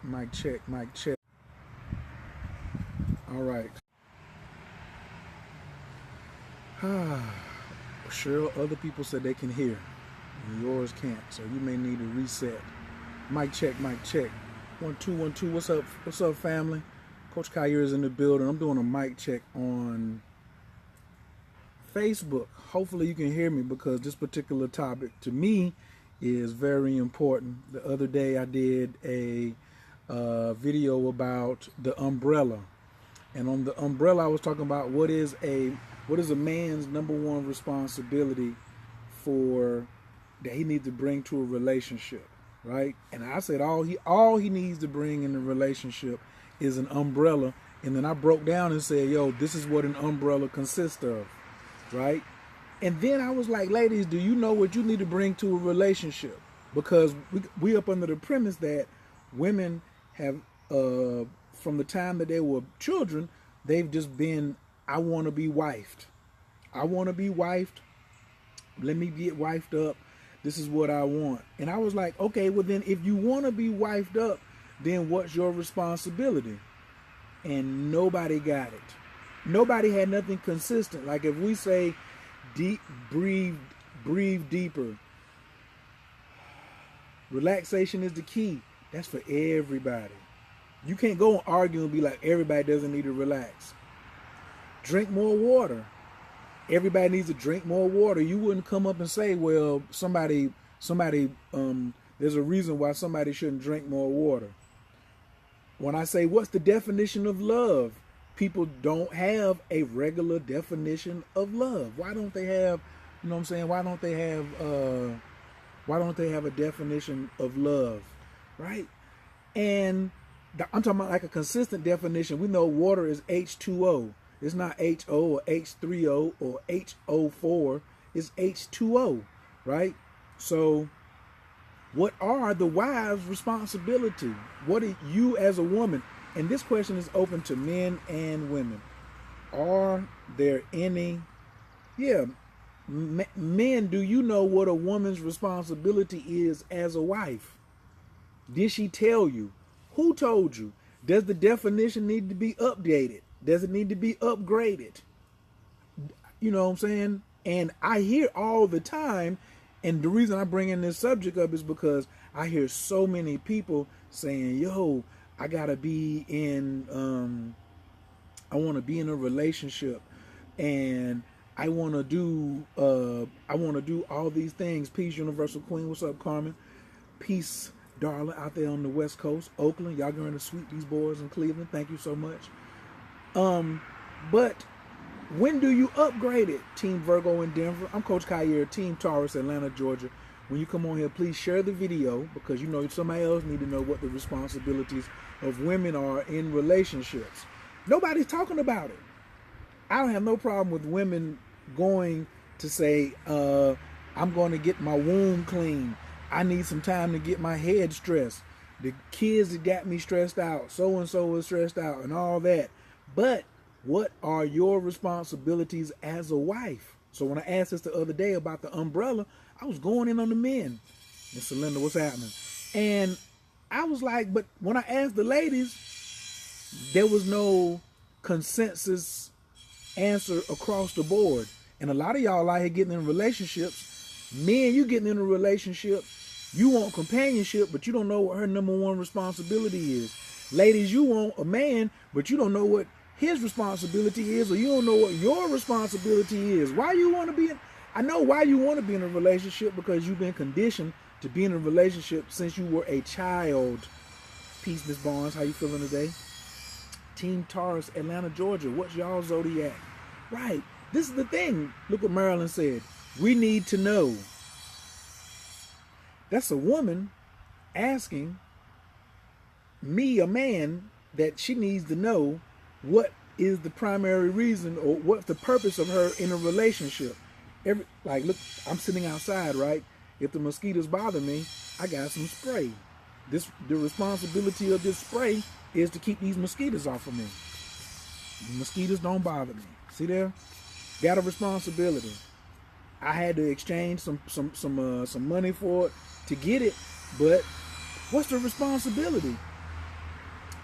Mic check, mic check. All right. Sure, other people said they can hear. And yours can't, so you may need to reset. Mic check, mic check. 1 2 1 2. What's up? What's up, family? Coach Kyer is in the building. I'm doing a mic check on Facebook. Hopefully you can hear me because this particular topic to me is very important. The other day I did a video about the umbrella, and on the umbrella I was talking about what is a man's number one responsibility for that he needs to bring to a relationship, right? And I said all he needs to bring in the relationship is an umbrella, and then I broke down and said, yo, this is what an umbrella consists of, right? And then I was like, ladies, do you know what you need to bring to a relationship? Because we up under the premise that women have, from the time that they were children, they've just been, I want to be wifed. I want to be wifed. Let me get wifed up. This is what I want. And I was like, okay, well then if you want to be wifed up, then what's your responsibility? And nobody got it. Nobody had nothing consistent. Like if we say, deep, breathe deeper. Relaxation is the key. That's for everybody. You can't go and argue and be like, everybody doesn't need to relax. Drink more water. Everybody needs to drink more water. You wouldn't come up and say, well, somebody, there's a reason why somebody shouldn't drink more water. When I say, what's the definition of love? People don't have a regular definition of love. Why don't they have, you know what I'm saying? Why don't they have a definition of love, right? And I'm talking about like a consistent definition. We know water is H2O. It's not HO or H3O or HO4. It's H2O, right? So what are the wife's responsibility? What are you as a woman? And this question is open to men and women. Are there any, men, do you know what a woman's responsibility is as a wife? Did she tell you? Who told you? Does the definition need to be updated? Does it need to be upgraded? You know what I'm saying? And I hear all the time, and the reason I bring in this subject up is because I hear so many people saying, yo, I gotta be in, I want to be in a relationship, and I want to do all these things. Peace, Universal Queen. What's up, Carmen? Peace, darling, out there on the West Coast, Oakland. Y'all going to sweep these boys in Cleveland. Thank you so much. But when do you upgrade it? Team Virgo in Denver. I'm Coach Kyer, Team Taurus, Atlanta, Georgia. When you come on here, please share the video because you know somebody else need to know what the responsibilities of women are in relationships. Nobody's talking about it. I don't have no problem with women going to say, I'm going to get my womb clean. I need some time to get my head stressed. The kids that got me stressed out. So-and-so is stressed out and all that. But what are your responsibilities as a wife? So when I asked this the other day about the umbrella, I was going in on the men. Miss Linda, what's happening? And I was like, but when I asked the ladies, there was no consensus answer across the board. And a lot of y'all out here getting in relationships. Men, you getting in a relationship, you want companionship, but you don't know what her number one responsibility is. Ladies, you want a man, but you don't know what his responsibility is, or you don't know what your responsibility is. Why you want to be in, I know why you want to be in a relationship, because you've been conditioned to be in a relationship since you were a child. Peace, Miss Barnes. How you feeling today? Team Taurus, Atlanta, Georgia. What's y'all zodiac? Right. This is the thing. Look what Marilyn said. We need to know. That's a woman asking me, a man, that she needs to know what is the primary reason or what's the purpose of her in a relationship. Like, look, I'm sitting outside, right? If the mosquitoes bother me, I got some spray. The responsibility of this spray is to keep these mosquitoes off of me. Mosquitoes don't bother me. See there? Got a responsibility. I had to exchange some money for it to get it, but what's the responsibility?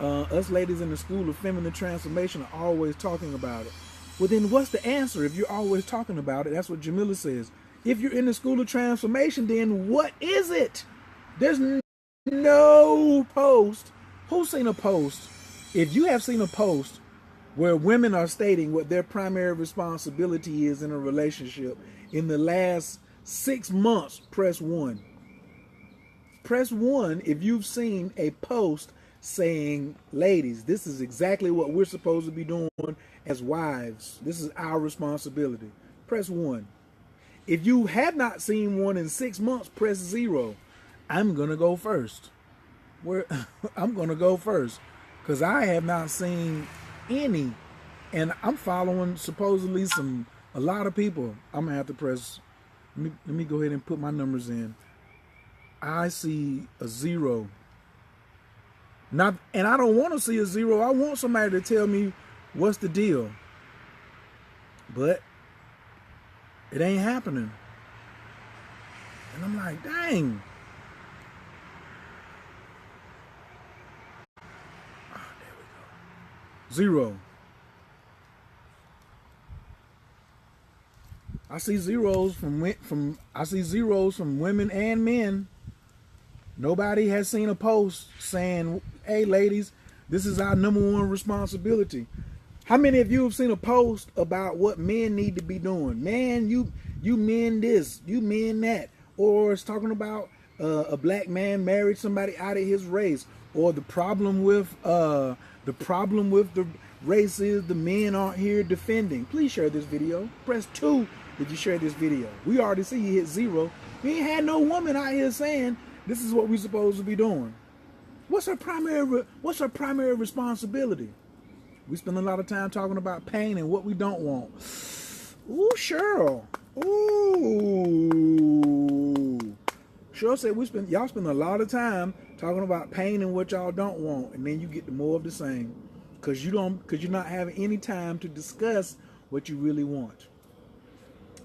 Us ladies in the School of Feminine Transformation are always talking about it. Well, then what's the answer if you're always talking about it? That's what Jamila says. If you're in the School of Transformation, then what is it? There's no post. Who's seen a post? If you have seen a post where women are stating what their primary responsibility is in a relationship in the last 6 months, press 1. Press 1 if you've seen a post saying, ladies, this is exactly what we're supposed to be doing as wives. This is our responsibility. Press 1. If you have not seen one in 6 months, press 0. I'm going to go first. I'm going to go first because I have not seen any. And I'm following supposedly a lot of people. I'm going to have to press. Let me go ahead and put my numbers in. I see a 0. And I don't want to see a 0. I want somebody to tell me what's the deal. But it ain't happening. And I'm like, dang. Oh, there we go. 0. I see zeros from women and men. Nobody has seen a post saying, hey, ladies, this is our #1 responsibility. How many of you have seen a post about what men need to be doing? Man, you men this, you men that. Or it's talking about a black man married somebody out of his race. Or the problem with the race is the men aren't here defending. Please share this video. Press 2 if you share this video. We already see you hit 0. We ain't had no woman out here saying this is what we're supposed to be doing. What's her primary responsibility? We spend a lot of time talking about pain and what we don't want. Ooh, Cheryl. Ooh. Cheryl said y'all spend a lot of time talking about pain and what y'all don't want, and then you get more of the same. Because you're not having any time to discuss what you really want.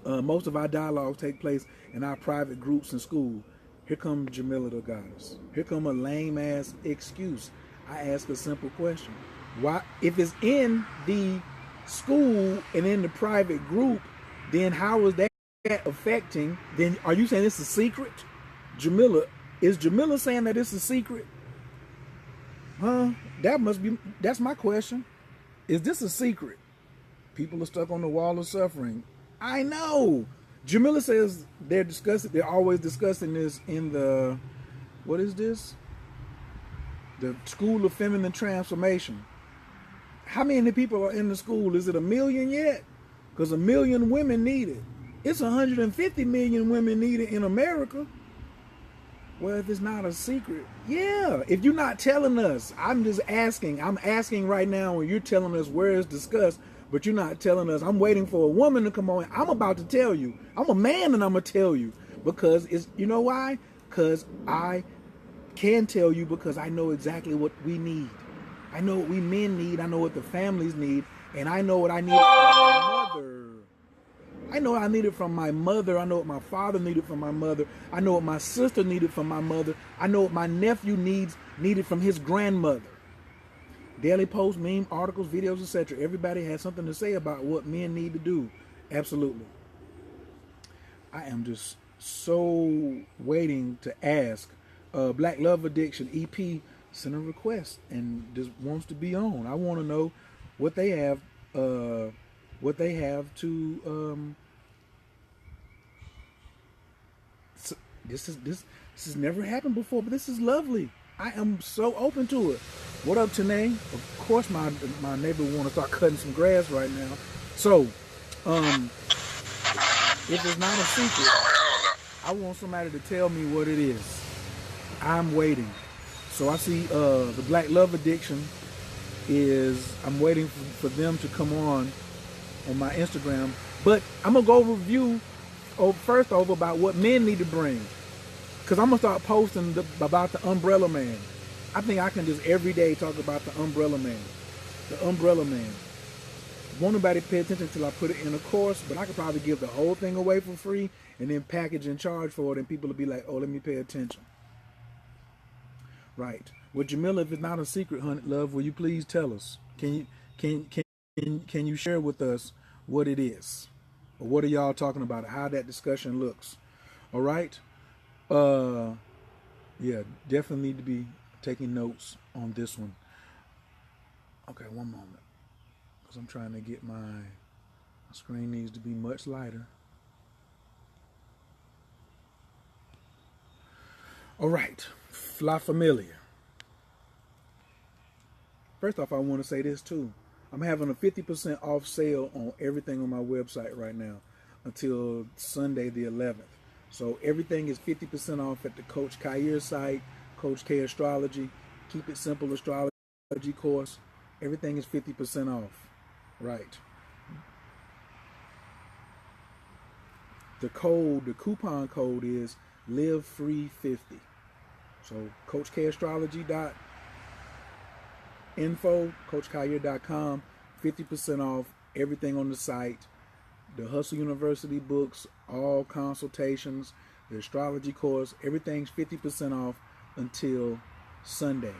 Most of our dialogues take place in our private groups in school. Here comes Jamila the goddess. Here come a lame ass excuse. I ask a simple question. Why, if it's in the school and in the private group, then how is that affecting? Then are you saying it's a secret? Jamila, is Jamila saying that it's a secret? Huh? That's my question. Is this a secret? People are stuck on the wall of suffering. I know. Jamila says they're always discussing this in the, what is this? The School of Feminine Transformation. How many people are in the school? Is it 1 million yet? Because 1 million women need it. It's 150 million women need it in America. Well, if it's not a secret, yeah. If you're not telling us, I'm just asking. I'm asking right now when you're telling us where it's discussed, but you're not telling us. I'm waiting for a woman to come on. I'm about to tell you. I'm a man and I'm going to tell you. Because you know why? Because I can tell you because I know exactly what we need. I know what we men need. I know what the families need. And I know what I need from my mother. I know what I needed from my mother. I know what my father needed from my mother. I know what my sister needed from my mother. I know what my nephew needed from his grandmother. Daily posts, meme, articles, videos, etc. Everybody has something to say about what men need to do. Absolutely. I am just so waiting to ask. Black Love Addiction EP sent a request and just wants to be on. I want to know what they have. What they have to. This has never happened before, but this is lovely. I am so open to it. What up, Tanae? Of course, my neighbor want to start cutting some grass right now. So, if it's not a secret, I want somebody to tell me what it is. I'm waiting. So I see the Black Love Addiction is. I'm waiting for them to come on my Instagram. But I'm gonna go review first over about what men need to bring. Because I'm going to start posting about the umbrella man. I think I can just every day talk about the umbrella man. The umbrella man. Won't nobody pay attention until I put it in a course, but I could probably give the whole thing away for free and then package and charge for it, and people will be like, oh, let me pay attention. Right. Well, Jamila, if it's not a secret, honey, love, will you please tell us? Can you share with us what it is? Or what are y'all talking about? How that discussion looks. All right? Uh yeah, definitely need to be taking notes on this one. Okay, one moment. Because I'm trying to get my screen needs to be much lighter. All right. La Familia. First off, I want to say this too. I'm having a 50% off sale on everything on my website right now until Sunday the 11th. So everything is 50% off at the Coach Khayr site, Coach K Astrology, Keep It Simple Astrology course. Everything is 50% off. Right. The coupon code is LiveFree50. So CoachKAstrology.info, CoachKhayr.com, 50% off everything on the site. The Hustle University books, all consultations, the astrology course, everything's 50% off until Sunday.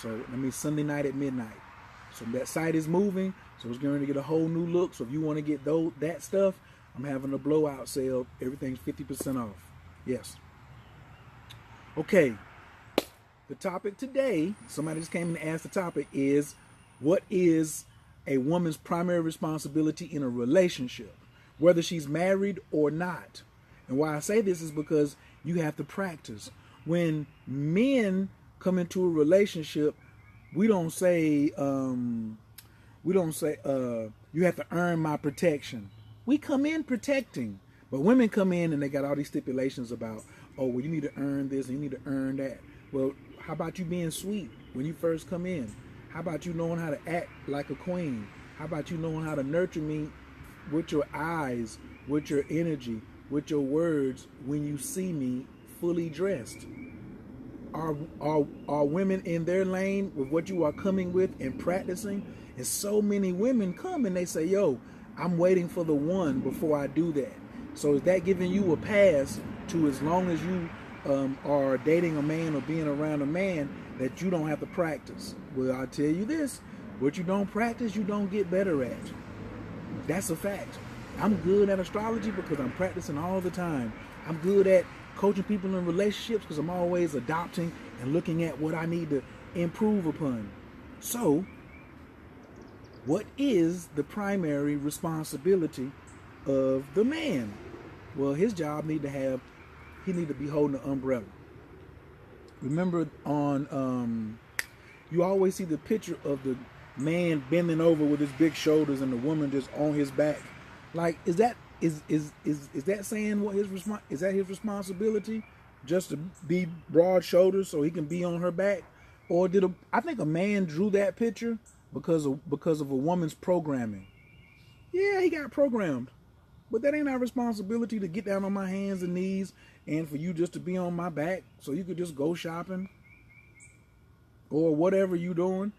So that means Sunday night at midnight. So that site is moving, so it's going to get a whole new look. So if you want to get that stuff, I'm having a blowout sale. Everything's 50% off. Yes. Okay. The topic today, somebody just came and asked the topic, is what is a woman's primary responsibility in a relationship, whether she's married or not. And why I say this is because you have to practice. When men come into a relationship, we don't say you have to earn my protection. We come in protecting, but women come in and they got all these stipulations about, oh, well, you need to earn this and you need to earn that. Well, how about you being sweet when you first come in? How about you knowing how to act like a queen? How about you knowing how to nurture me with your eyes, with your energy, with your words when you see me fully dressed? Are women in their lane with what you are coming with and practicing? And so many women come and they say, yo, I'm waiting for the one before I do that. So is that giving you a pass to, as long as you are dating a man or being around a man, that you don't have to practice? Well, I'll tell you this, what you don't practice, you don't get better at. That's a fact. I'm good at astrology because I'm practicing all the time. I'm good at coaching people in relationships because I'm always adopting and looking at what I need to improve upon. So, what is the primary responsibility of the man? Well, his job he need to be holding the umbrella. Remember you always see the picture of the man bending over with his big shoulders and the woman just on his back. Like, is that saying what is that his responsibility? Just to be broad shoulders so he can be on her back? Or I think a man drew that picture because of a woman's programming. Yeah, he got programmed. But that ain't our responsibility to get down on my hands and knees and for you just to be on my back so you could just go shopping or whatever you doing.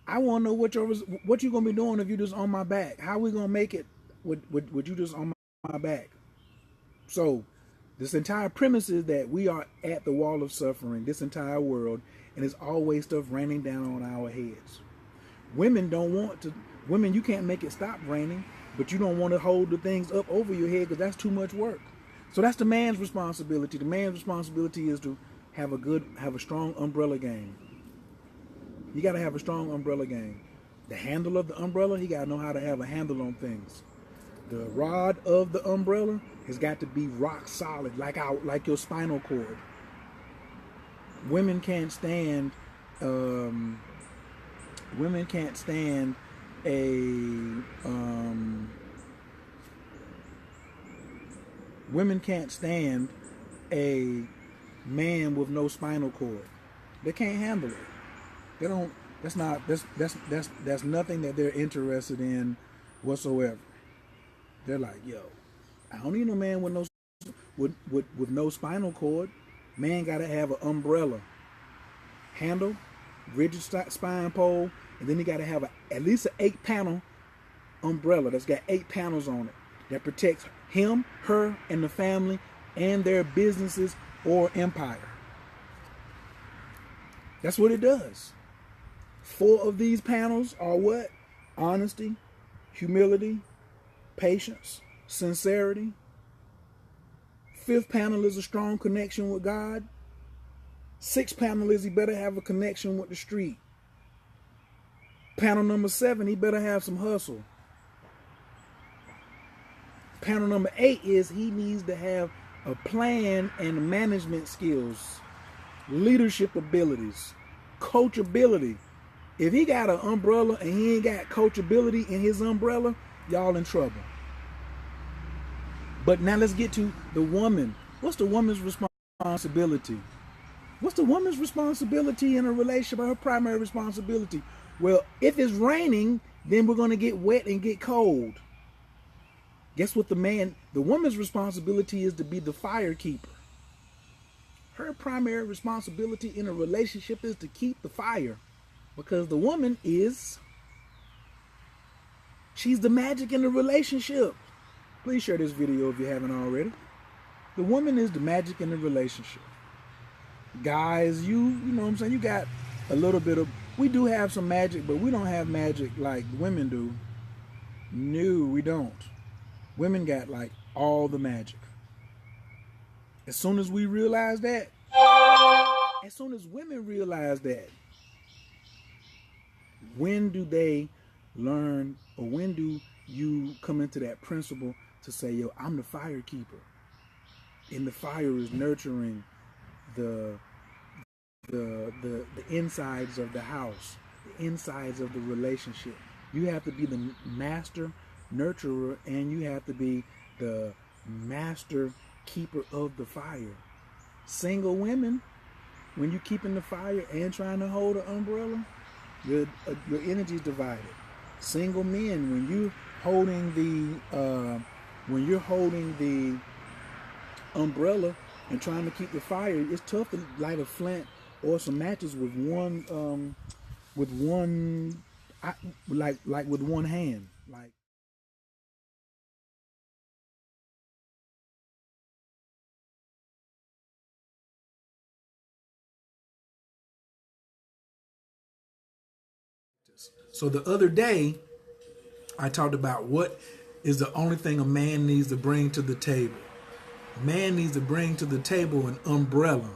I want to know what you gonna be doing if you just on my back. How we gonna make it with you just on my back? So this entire premise is that we are at the wall of suffering, this entire world, and there's always stuff raining down on our heads. Women don't want to. Women, you can't make it stop raining, but you don't want to hold the things up over your head because that's too much work. So that's the man's responsibility. The man's responsibility is to have a strong umbrella game. You got to have a strong umbrella game. The handle of the umbrella, he got to know how to have a handle on things. The rod of the umbrella has got to be rock solid, like your spinal cord. Women can't stand a man with no spinal cord. They can't handle it. They don't. That's nothing that they're interested in whatsoever. They're like, yo, I don't need no man with no spinal cord. Man gotta have an umbrella handle, rigid spine pole, and then he gotta have at least an 8-panel umbrella that's got 8 panels on it that protects him, her, and the family and their businesses or empire. That's what it does. 4 of these panels are what? Honesty, humility, patience, sincerity. 5th panel is a strong connection with God. 6th panel is he better have a connection with the street. Panel number 7, he better have some hustle. Panel number 8 is he needs to have a plan and management skills, leadership abilities, coachability. If he got an umbrella and he ain't got coachability in his umbrella, y'all in trouble. But now let's get to the woman. What's the woman's responsibility? What's the woman's responsibility in a relationship? Her primary responsibility? Well, if it's raining, then we're going to get wet and get cold. Guess what the woman's responsibility is to be the fire keeper. Her primary responsibility in a relationship is to keep the fire. Because the woman she's the magic in the relationship. Please share this video if you haven't already. The woman is the magic in the relationship. Guys, you know what I'm saying? You got a little bit of, we do have some magic, but we don't have magic like women do. No, we don't. Women got like all the magic. As soon as we realize that, as soon as women realize that, when do they learn, or when do you come into that principle to say, yo, I'm the fire keeper? And the fire is nurturing the insides of the house, the insides of the relationship. You have to be the master nurturer, and you have to be the master keeper of the fire. Single women, when you're keeping the fire and trying to hold an umbrella, your energy is divided. Single men, when you're holding the umbrella and trying to keep the fire, it's tough to light a flint or some matches with one hand. Like, so the other day, I talked about what is the only thing a man needs to bring to the table. A man needs to bring to the table an umbrella.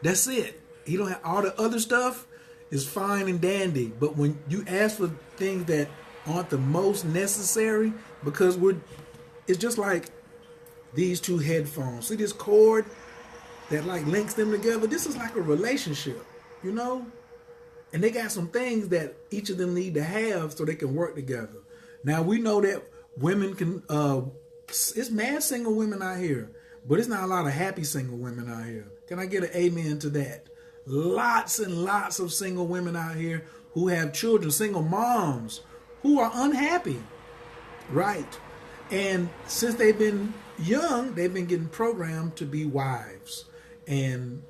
That's it. He don't have all the other stuff is fine and dandy, but when you ask for things that aren't the most necessary, because it's just like these 2 headphones. See this cord that like links them together? This is like a relationship, you know? And they got some things that each of them need to have so they can work together. Now we know that women can, it's mad single women out here, but it's not a lot of happy single women out here. Can I get an amen to that? Lots and lots of single women out here who have children, single moms who are unhappy, right? And since they've been young, they've been getting programmed to be wives, and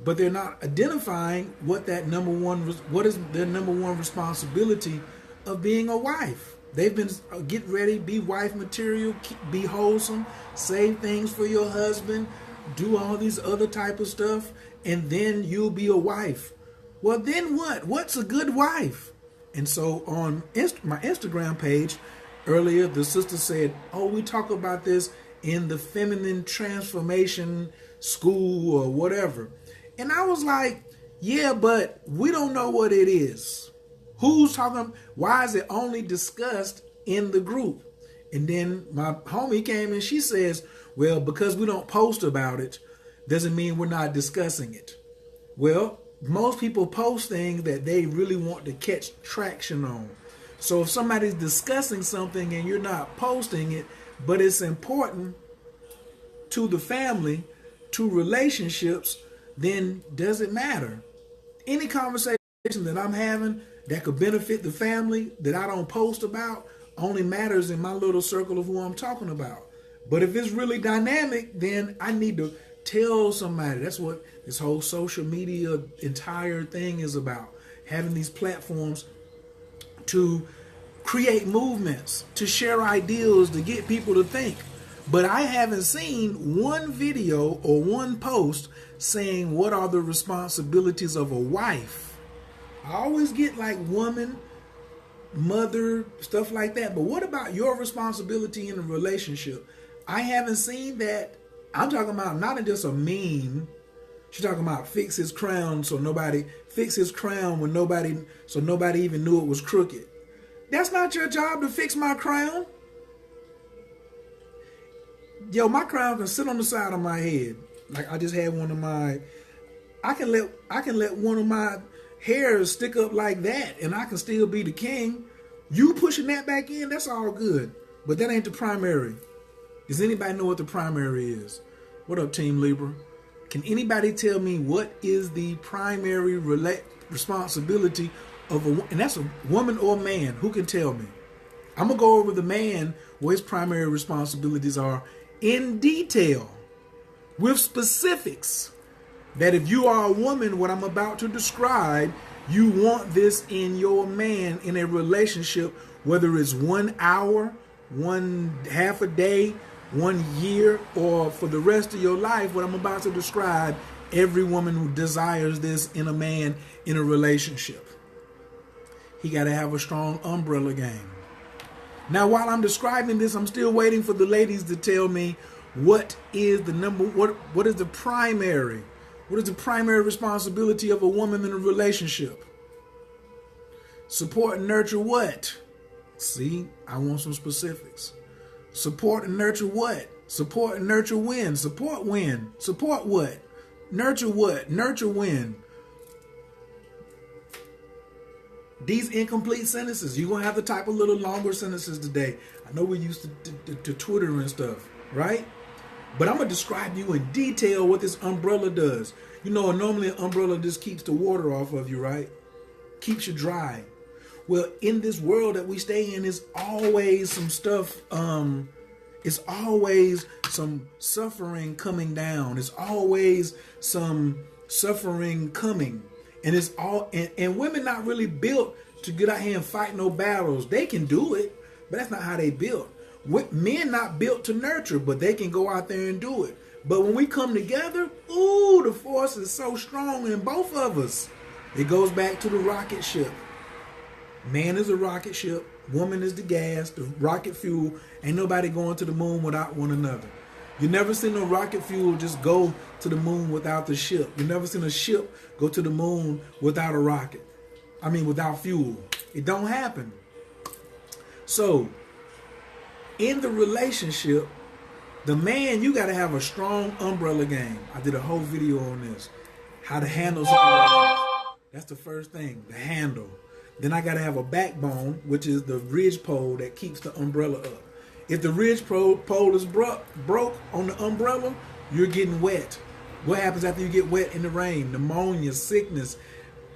but they're not identifying what is their number one responsibility of being a wife. They've been get ready, be wife material, be wholesome, save things for your husband, do all these other type of stuff, and then you'll be a wife. Well, then what? What's a good wife? And so on my Instagram page earlier, the sister said, oh, we talk about this in the feminine transformation school or whatever. And I was like, yeah, but we don't know what it is. Who's talking? Why is it only discussed in the group? And then my homie came and she says, well, because we don't post about it, doesn't mean we're not discussing it. Well, most people post things that they really want to catch traction on. So if somebody's discussing something and you're not posting it, but it's important to the family, to relationships, then does it matter? Any conversation that I'm having that could benefit the family that I don't post about only matters in my little circle of who I'm talking about. But if it's really dynamic, then I need to tell somebody. That's what this whole social media entire thing is about. Having these platforms to create movements, to share ideas, to get people to think. But I haven't seen one video or one post saying what are the responsibilities of a wife. I always get like woman, mother, stuff like that. But what about your responsibility in a relationship? I haven't seen that. I'm talking about not in just a meme. She's talking about fix his crown so nobody even knew it was crooked. That's not your job to fix my crown. Yo, my crown can sit on the side of my head. Like I just had one of my, I can let one of my hairs stick up like that and I can still be the king. You pushing that back in, that's all good. But that ain't the primary. Does anybody know what the primary is? What up, Team Libra? Can anybody tell me what is the primary responsibility of and that's a woman or man? Who can tell me? I'm going to go over the man, what his primary responsibilities are in detail with specifics. That if you are a woman, what I'm about to describe, you want this in your man in a relationship, whether it's 1 hour, one half a day, 1 year, or for the rest of your life. What I'm about to describe, every woman who desires this in a man in a relationship. He got to have a strong umbrella game. Now, while I'm describing this, I'm still waiting for the ladies to tell me what is the primary responsibility of a woman in a relationship. Support and nurture what? See, I want some specifics. Support and nurture what? Support and nurture when? Support when? Support what? Nurture what? Nurture when? These incomplete sentences, you're going to have to type a little longer sentences today. I know we're used to Twitter and stuff, right? But I'm going to describe you in detail what this umbrella does. You know, normally an umbrella just keeps the water off of you, right? Keeps you dry. Well, in this world that we stay in, is always some stuff, it's always some suffering coming down. It's always some suffering coming. And it's all, and women not really built to get out here and fight no battles. They can do it, but that's not how they built. Men not built to nurture, but they can go out there and do it. But when we come together, ooh, the force is so strong in both of us. It goes back to the rocket ship. Man is a rocket ship. Woman is the gas, the rocket fuel. Ain't nobody going to the moon without one another. You never seen no rocket fuel just go to the moon without the ship. You never seen a ship go to the moon without a rocket. I mean, without fuel. It don't happen. So, in the relationship, the man, you got to have a strong umbrella game. I did a whole video on this. How to handle situations. That's the first thing, the handle. Then I got to have a backbone, which is the ridge pole that keeps the umbrella up. If the ridge pole is broke on the umbrella, you're getting wet. What happens after you get wet in the rain? Pneumonia, sickness,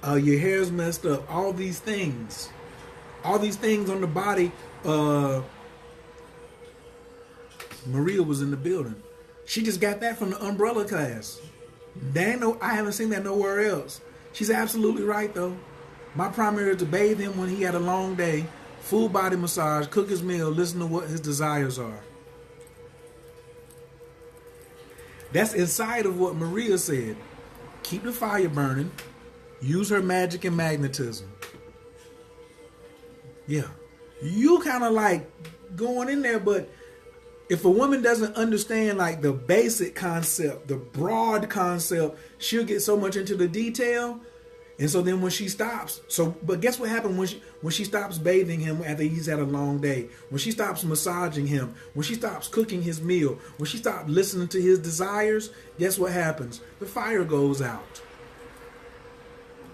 your hair's messed up, all these things. All these things on the body. Maria was in the building. She just got that from the umbrella class. I haven't seen that nowhere else. She's absolutely right, though. My primary is to bathe him when he had a long day, full body massage, cook his meal, listen to what his desires are. That's inside of what Maria said. Keep the fire burning. Use her magic and magnetism. Yeah. You kind of like going in there, but if a woman doesn't understand like the basic concept, the broad concept, she'll get so much into the detail. And so then when she stops, but guess what happened when she stops bathing him after he's had a long day, when she stops massaging him, when she stops cooking his meal, when she stops listening to his desires, guess what happens? The fire goes out.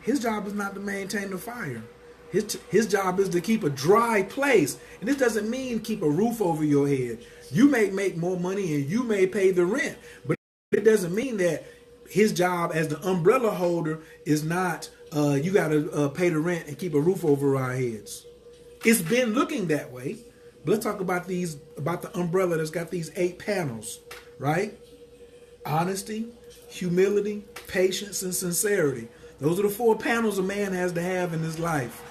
His job is not to maintain the fire. His job is to keep a dry place. And this doesn't mean keep a roof over your head. You may make more money and you may pay the rent, but it doesn't mean that his job as the umbrella holder is not you got to pay the rent and keep a roof over our heads. It's been looking that way. But let's talk about the umbrella that's got these 8 panels, right? Honesty, humility, patience, and sincerity. Those are the 4 panels a man has to have in his life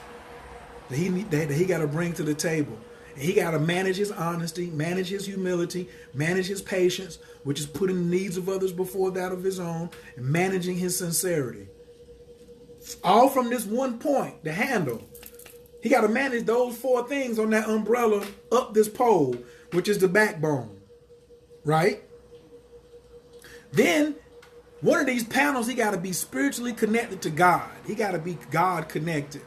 that he got to bring to the table. He got to manage his honesty, manage his humility, manage his patience, which is putting the needs of others before that of his own, and managing his sincerity. All from this one point, the handle. He got to manage those 4 things on that umbrella up this pole, which is the backbone. Right? Then, one of these panels, he got to be spiritually connected to God. He got to be God connected.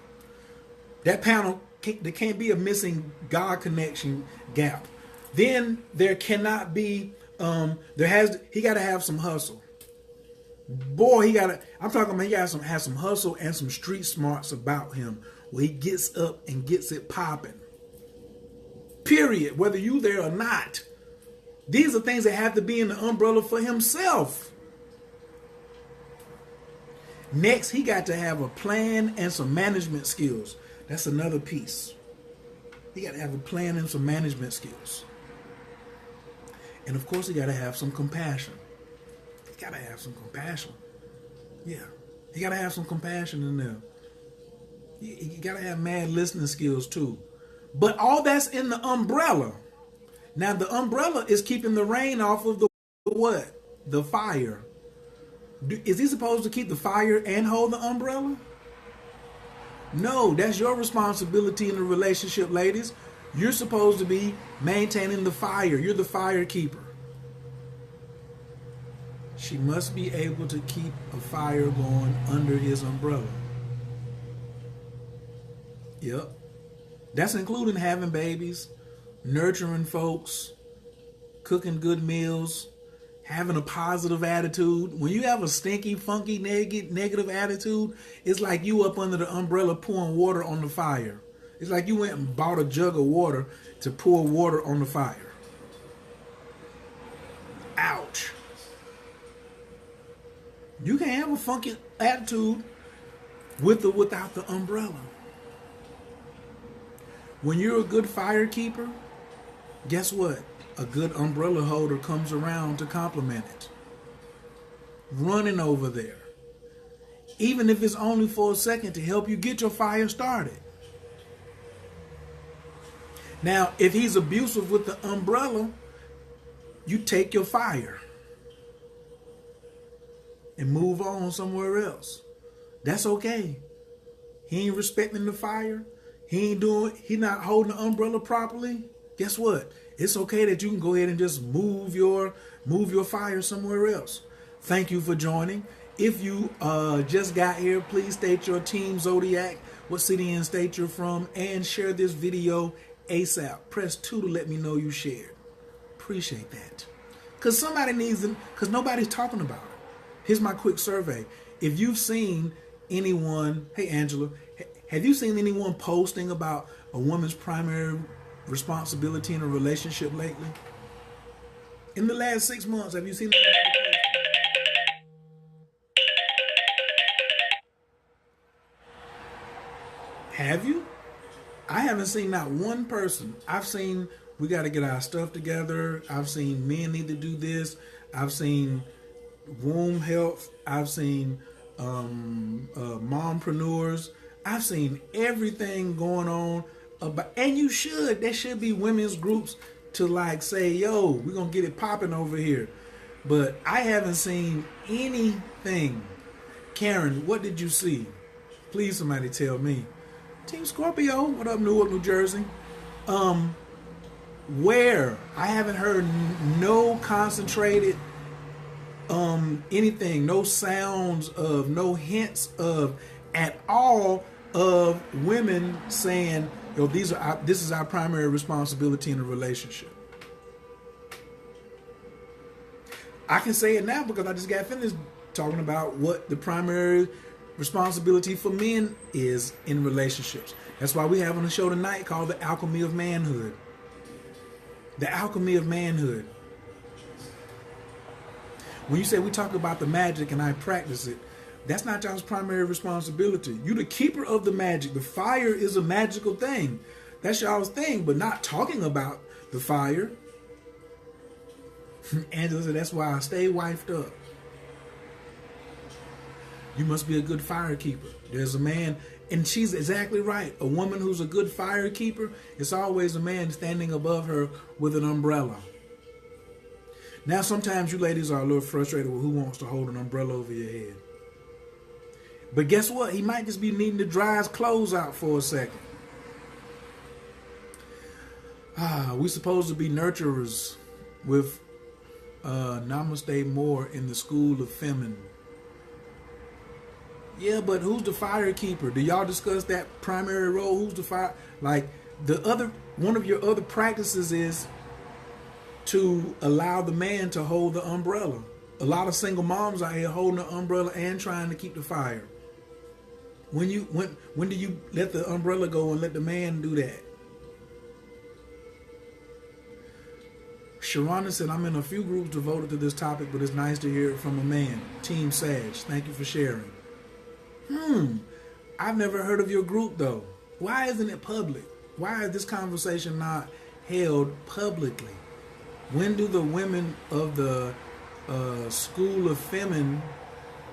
That panel, there can't be a missing God connection gap. Then there cannot be, he got to have some hustle. Boy, he got to have some hustle and some street smarts about him, where he gets up and gets it popping. Period. Whether you there or not. These are things that have to be in the umbrella for himself. Next, he got to have a plan and some management skills. That's another piece. He got to have a plan and some management skills. And of course, he got to have some compassion. He got to have some compassion. Yeah. He got to have some compassion in there. You got to have mad listening skills too. But all that's in the umbrella. Now, the umbrella is keeping the rain off of the what? The fire. Is he supposed to keep the fire and hold the umbrella? No, that's your responsibility in the relationship, ladies. You're supposed to be maintaining the fire. You're the fire keeper. She must be able to keep a fire going under his umbrella. Yep. That's including having babies, nurturing folks, cooking good meals, having a positive attitude. When you have a stinky, funky, negative attitude, it's like you up under the umbrella pouring water on the fire. It's like you went and bought a jug of water to pour water on the fire. Ouch. You can have a funky attitude with or without the umbrella. When you're a good fire keeper, guess what? A good umbrella holder comes around to compliment it. Running over there. Even if it's only for a second to help you get your fire started. Now, if he's abusive with the umbrella, you take your fire and move on somewhere else. That's okay. He ain't respecting the fire. He not holding the umbrella properly. Guess what? It's okay that you can go ahead and just move your fire somewhere else. Thank you for joining. If you just got here, please state your team zodiac, what city and state you're from, and share this video ASAP. Press 2 to let me know you shared. Appreciate that. Because somebody needs them, because nobody's talking about it. Here's my quick survey. If you've seen anyone, hey Angela, have you seen anyone posting about a woman's primary responsibility in a relationship lately? In the last 6 months, have you seen anybody posting? Have you? I haven't seen not one person. I've seen we got to get our stuff together. I've seen men need to do this. I've seen womb health. I've seen mompreneurs. I've seen everything going on about, and you should. There should be women's groups to like say, yo, we're going to get it popping over here. But I haven't seen anything. Karen, what did you see? Please, somebody tell me. Team Scorpio, what up, Newark, New Jersey? Where? I haven't heard no concentrated anything, no sounds of, no hints of at all of women saying, yo, this is our primary responsibility in a relationship. I can say it now because I just got finished talking about what the primary responsibility for men is in relationships. That's why we have on a show tonight called The Alchemy of Manhood. The Alchemy of Manhood. When you say we talk about the magic and I practice it, that's not y'all's primary responsibility. You're the keeper of the magic. The fire is a magical thing. That's y'all's thing, but not talking about the fire. Angela said, that's why I stay wifed up. You must be a good fire keeper. There's a man And she's exactly right. A woman who's a good fire keeper, it's always a man standing above her with an umbrella. Now, sometimes you ladies are a little frustrated with who wants to hold an umbrella over your head. But guess what? He might just be needing to dry his clothes out for a second. We're supposed to be nurturers with Namaste Moore in the School of Feminine. Yeah, but who's the fire keeper? Do y'all discuss that primary role? Who's the fire? Like one of your other practices is to allow the man to hold the umbrella. A lot of single moms out here holding the umbrella and trying to keep the fire. When do you let the umbrella go and let the man do that? Sharona said, I'm in a few groups devoted to this topic, but it's nice to hear it from a man. Team Sag, thank you for sharing. I've never heard of your group though. Why isn't it public? Why is this conversation not held publicly? When do the women of the School of Feminine,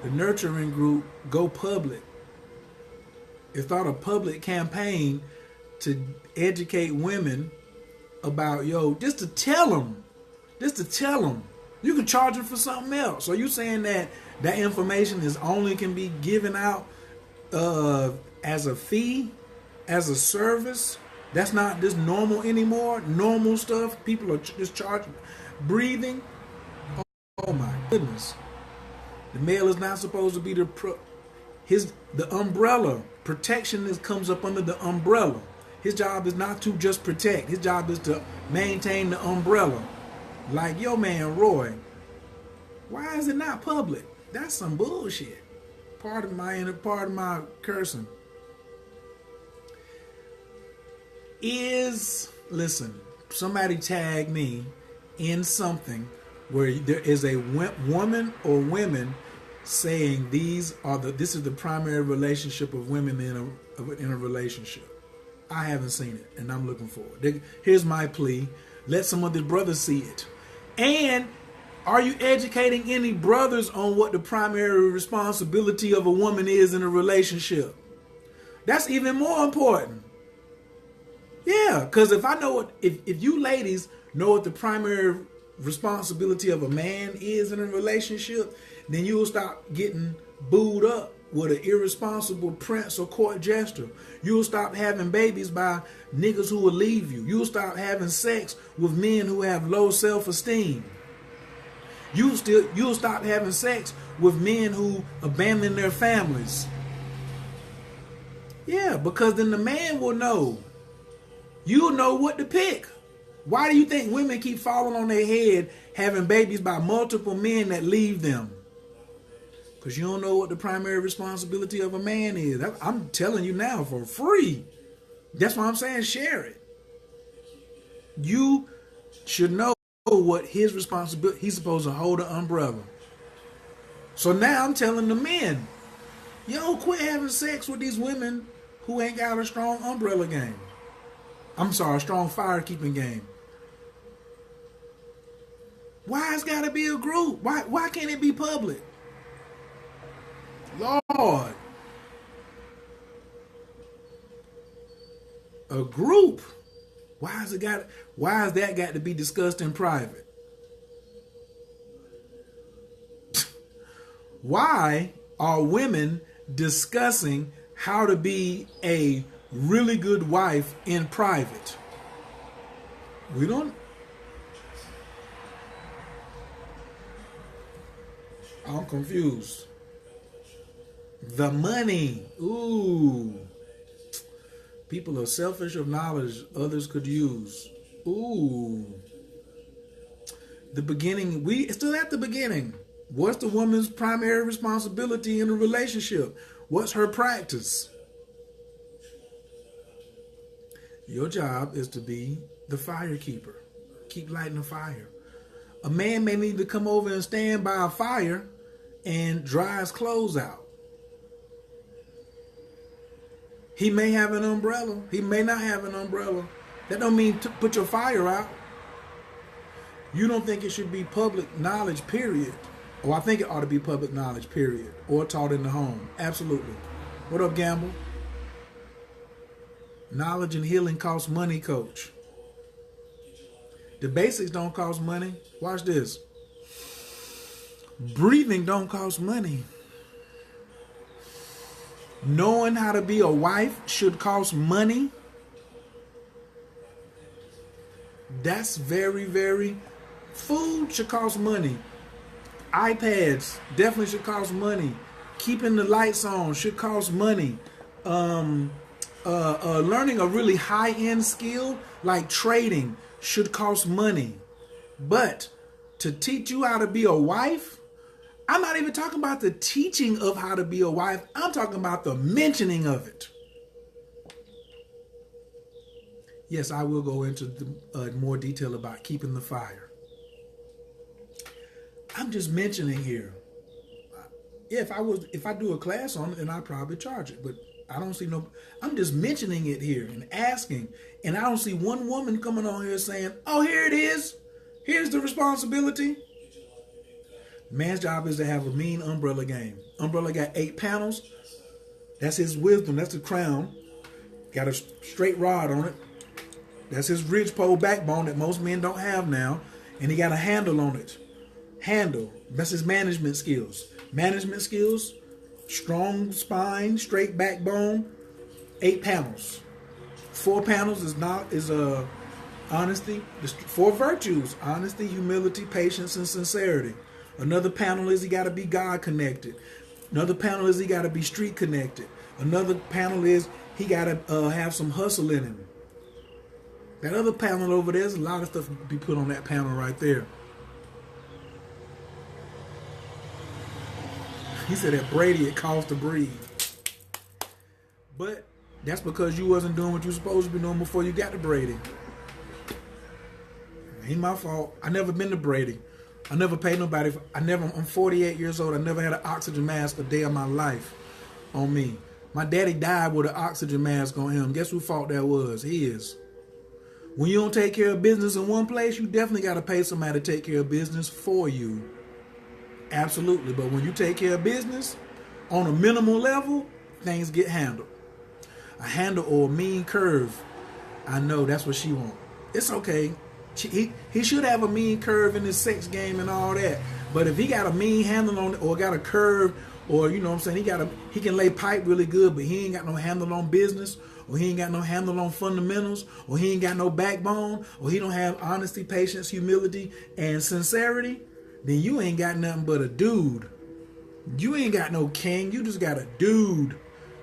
the nurturing group, go public? It's not a public campaign to educate women about, just to tell them. You can charge them for something else. So you saying that information can be given out as a fee, as a service? That's not just normal anymore. Normal stuff. People are just charging. Breathing. Oh my goodness. The male is not supposed to be the umbrella. Protection comes up under the umbrella. His job is not to just protect. His job is to maintain the umbrella. Like your man Roy. Why is it not public? That's some bullshit. Pardon my cursing. Listen, somebody tag me in something where there is a woman or women saying this is the primary relationship of women in a relationship. I haven't seen it, and I'm looking for it. Here's my plea. Let some of the brothers see it. And are you educating any brothers on what the primary responsibility of a woman is in a relationship? That's even more important. Yeah, because if you ladies know what the primary responsibility of a man is in a relationship, then you will stop getting booed up with an irresponsible prince or court jester. You'll stop having babies by niggas who will leave you. You'll stop having sex with men who have low self-esteem. You'll stop having sex with men who abandon their families. Yeah, because then the man will know. You'll know what to pick. Why do you think women keep falling on their head having babies by multiple men that leave them? Because you don't know what the primary responsibility of a man is. I'm telling you now for free. That's why I'm saying share it. You should know what his responsibility. He's supposed to hold an umbrella. So now I'm telling the men, quit having sex with these women who ain't got a strong umbrella game. I'm sorry, a strong fire keeping game. Why it's got to be a group? Why can't it be public? Lord. A group. Why has that got to be discussed in private? Why are women discussing how to be a really good wife in private? I'm confused. The money. Ooh. People are selfish of knowledge others could use. Ooh. The beginning. We still at the beginning. What's the woman's primary responsibility in a relationship? What's her practice? Your job is to be the fire keeper. Keep lighting the fire. A man may need to come over and stand by a fire and dry his clothes out. He may have an umbrella. He may not have an umbrella. That don't mean to put your fire out. You don't think it should be public knowledge, period. Oh, I think it ought to be public knowledge, period. Or taught in the home. Absolutely. What up, Gamble? Knowledge and healing costs money, coach. The basics don't cost money. Watch this. Breathing don't cost money. Knowing how to be a wife should cost money. That's very, very... Food should cost money. iPads definitely should cost money. Keeping the lights on should cost money. Learning a really high-end skill like trading should cost money. But to teach you how to be a wife, I'm not even talking about the teaching of how to be a wife. I'm talking about the mentioning of it. Yes, I will go into more detail about keeping the fire. I'm just mentioning here. Yeah, if I do a class on it, then I'd probably charge it. But I don't see no. I'm just mentioning it here and asking, and I don't see one woman coming on here saying, "Oh, here it is. Here's the responsibility." Man's job is to have a mean umbrella game. Umbrella got 8 panels. That's his wisdom. That's the crown. Got a straight rod on it. That's his ridgepole backbone that most men don't have now. And he got a handle on it. Handle. That's his management skills. Management skills, strong spine, straight backbone, 8 panels. 4 panels is honesty. 4 virtues: honesty, humility, patience, and sincerity. Another panel is he got to be God connected. Another panel is he got to be street connected. Another panel is he got to have some hustle in him. That other panel over there, there's a lot of stuff to be put on that panel right there. He said at Brady it costs to breathe. But that's because you wasn't doing what you were supposed to be doing before you got to Brady. Ain't my fault. I never been to Brady. I never paid nobody. I'm 48 years old. I never had an oxygen mask a day of my life on me. My daddy died with an oxygen mask on him. Guess whose fault that was? His. When you don't take care of business in one place, you definitely got to pay somebody to take care of business for you. Absolutely. But when you take care of business on a minimal level, things get handled. A handle or a mean curve. I know that's what she wants. It's okay. He should have a mean curve in his sex game and all that. But if he got a mean handle on it or got a curve, or you know what I'm saying, he can lay pipe really good, but he ain't got no handle on business, or he ain't got no handle on fundamentals, or he ain't got no backbone, or he don't have honesty, patience, humility, and sincerity, then you ain't got nothing but a dude. You ain't got no king. You just got a dude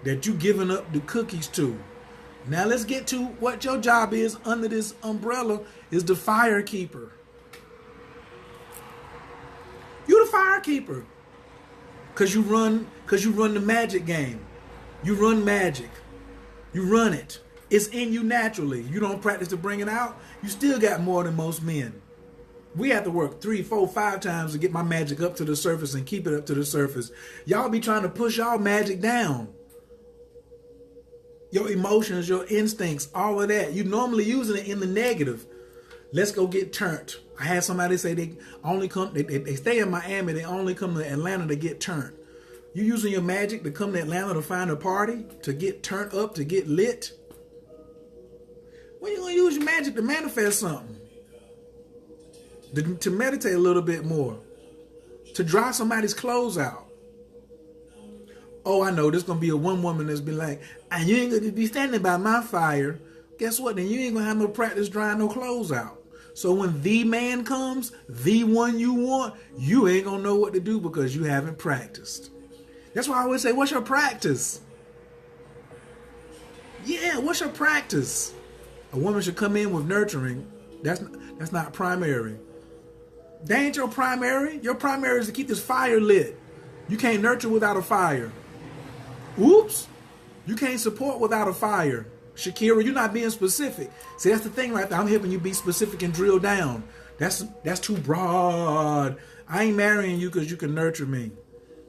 that you giving up the cookies to. Now let's get to what your job is under this umbrella is the fire keeper. You the fire keeper. Cause you run the magic game. You run magic. You run it. It's in you naturally. You don't practice to bring it out. You still got more than most men. We have to work 3, 4, 5 times to get my magic up to the surface and keep it up to the surface. Y'all be trying to push y'all magic down. Your emotions, your instincts, all of that. You normally using it in the negative. Let's go get turned. I had somebody say they stay in Miami, they only come to Atlanta to get turned. You using your magic to come to Atlanta to find a party, to get turned up, to get lit? When you gonna use your magic to manifest something? To meditate a little bit more. To dry somebody's clothes out. Oh, I know, there's going to be a one woman that's been like, and you ain't going to be standing by my fire. Guess what? Then you ain't going to have no practice drying no clothes out. So when the man comes, the one you want, you ain't going to know what to do because you haven't practiced. That's why I always say, what's your practice? Yeah, what's your practice? A woman should come in with nurturing. That's not primary. That ain't your primary. Your primary is to keep this fire lit. You can't nurture without a fire. Oops. You can't support without a fire. Shakira, you're not being specific. See, that's the thing right there. I'm helping you be specific and drill down. That's too broad. I ain't marrying you because you can nurture me.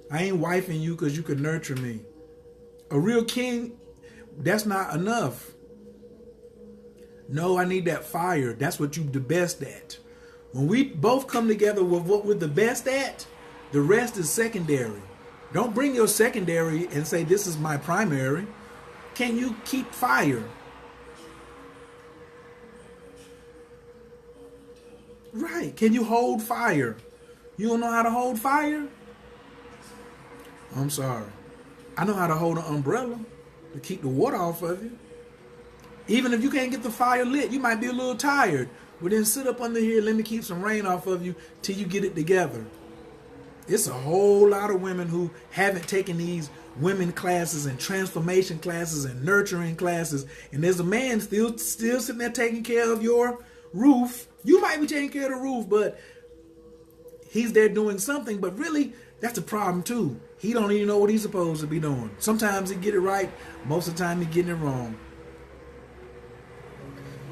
I ain't wifing you because you can nurture me. A real king, that's not enough. No, I need that fire. That's what you the best at. When we both come together with what we're the best at, the rest is secondary. Don't bring your secondary and say this is my primary. Can you keep fire? Right. Can you hold fire? You don't know how to hold fire? I'm sorry. I know how to hold an umbrella to keep the water off of you. Even if you can't get the fire lit, you might be a little tired. Well, then sit up under here, let me keep some rain off of you till you get it together. It's a whole lot of women who haven't taken these women classes and transformation classes and nurturing classes. And there's a man still sitting there taking care of your roof. You might be taking care of the roof, but he's there doing something. But really, that's a problem too. He don't even know what he's supposed to be doing. Sometimes he get it right. Most of the time he getting it wrong.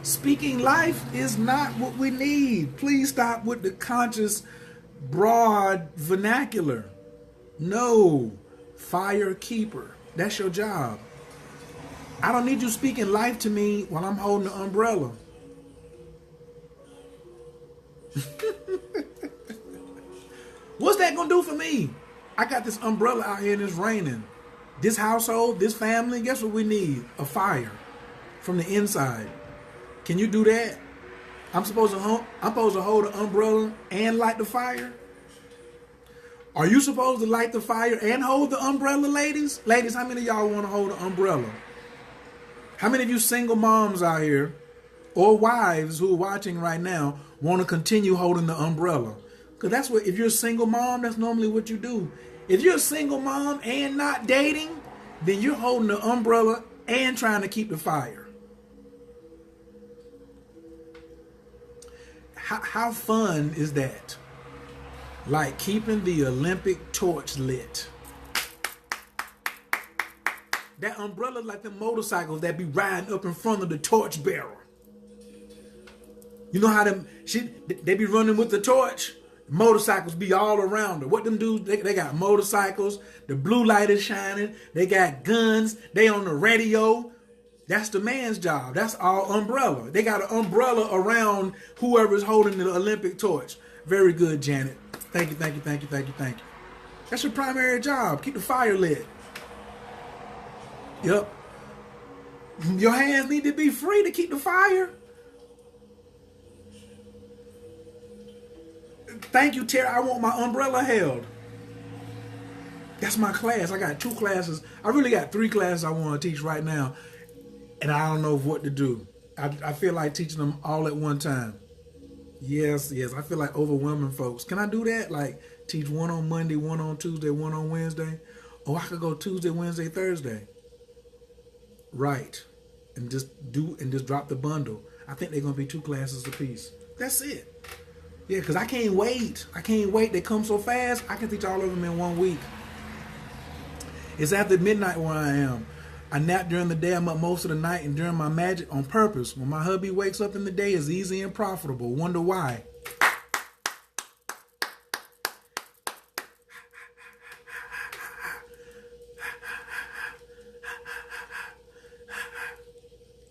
Speaking life is not what we need. Please stop with the conscious, broad vernacular. No. Fire keeper. That's your job. I don't need you speaking life to me while I'm holding the umbrella. What's that gonna do for me? I got this umbrella out here and it's raining. This household, this family, guess what we need? A fire from the inside. Can you do that? I'm supposed to hold the umbrella and light the fire? Are you supposed to light the fire and hold the umbrella, ladies? Ladies, how many of y'all want to hold the umbrella? How many of you single moms out here or wives who are watching right now want to continue holding the umbrella? Because that's what, if you're a single mom, that's normally what you do. If you're a single mom and not dating, then you're holding the umbrella and trying to keep the fire. How fun is that? Like keeping the Olympic torch lit. That umbrella like the motorcycles that be riding up in front of the torch bearer. You know how they be running with the torch? Motorcycles be all around her. What them dudes, they got motorcycles, the blue light is shining, they got guns, they on the radio. That's the man's job. That's all umbrella. They got an umbrella around whoever's holding the Olympic torch. Very good, Janet. Thank you, thank you, thank you, thank you, thank you. That's your primary job. Keep the fire lit. Yep. Your hands need to be free to keep the fire. Thank you, Terry. I want my umbrella held. That's my class. I got 2 classes. I really got 3 classes I want to teach right now. And I don't know what to do. I feel like teaching them all at one time. Yes. I feel like overwhelming folks. Can I do that? Like teach one on Monday, one on Tuesday, one on Wednesday? Or I could go Tuesday, Wednesday, Thursday. Right. And just drop the bundle. I think they're going to be 2 classes apiece. That's it. Yeah, because I can't wait. They come so fast. I can teach all of them in 1 week. It's after midnight where I am. I nap during the day. I'm up most of the night and during my magic on purpose. When my hubby wakes up in the day, it's easy and profitable. Wonder why?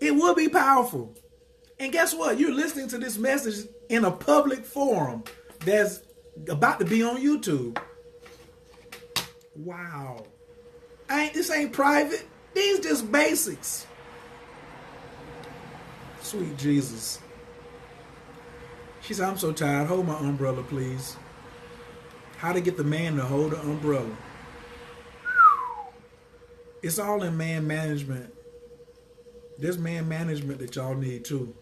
It will be powerful. And guess what? You're listening to this message in a public forum that's about to be on YouTube. Wow. This ain't private. These just basics. Sweet Jesus. She said, I'm so tired. Hold my umbrella, please. How to get the man to hold the umbrella. It's all in man management. There's man management that y'all need too.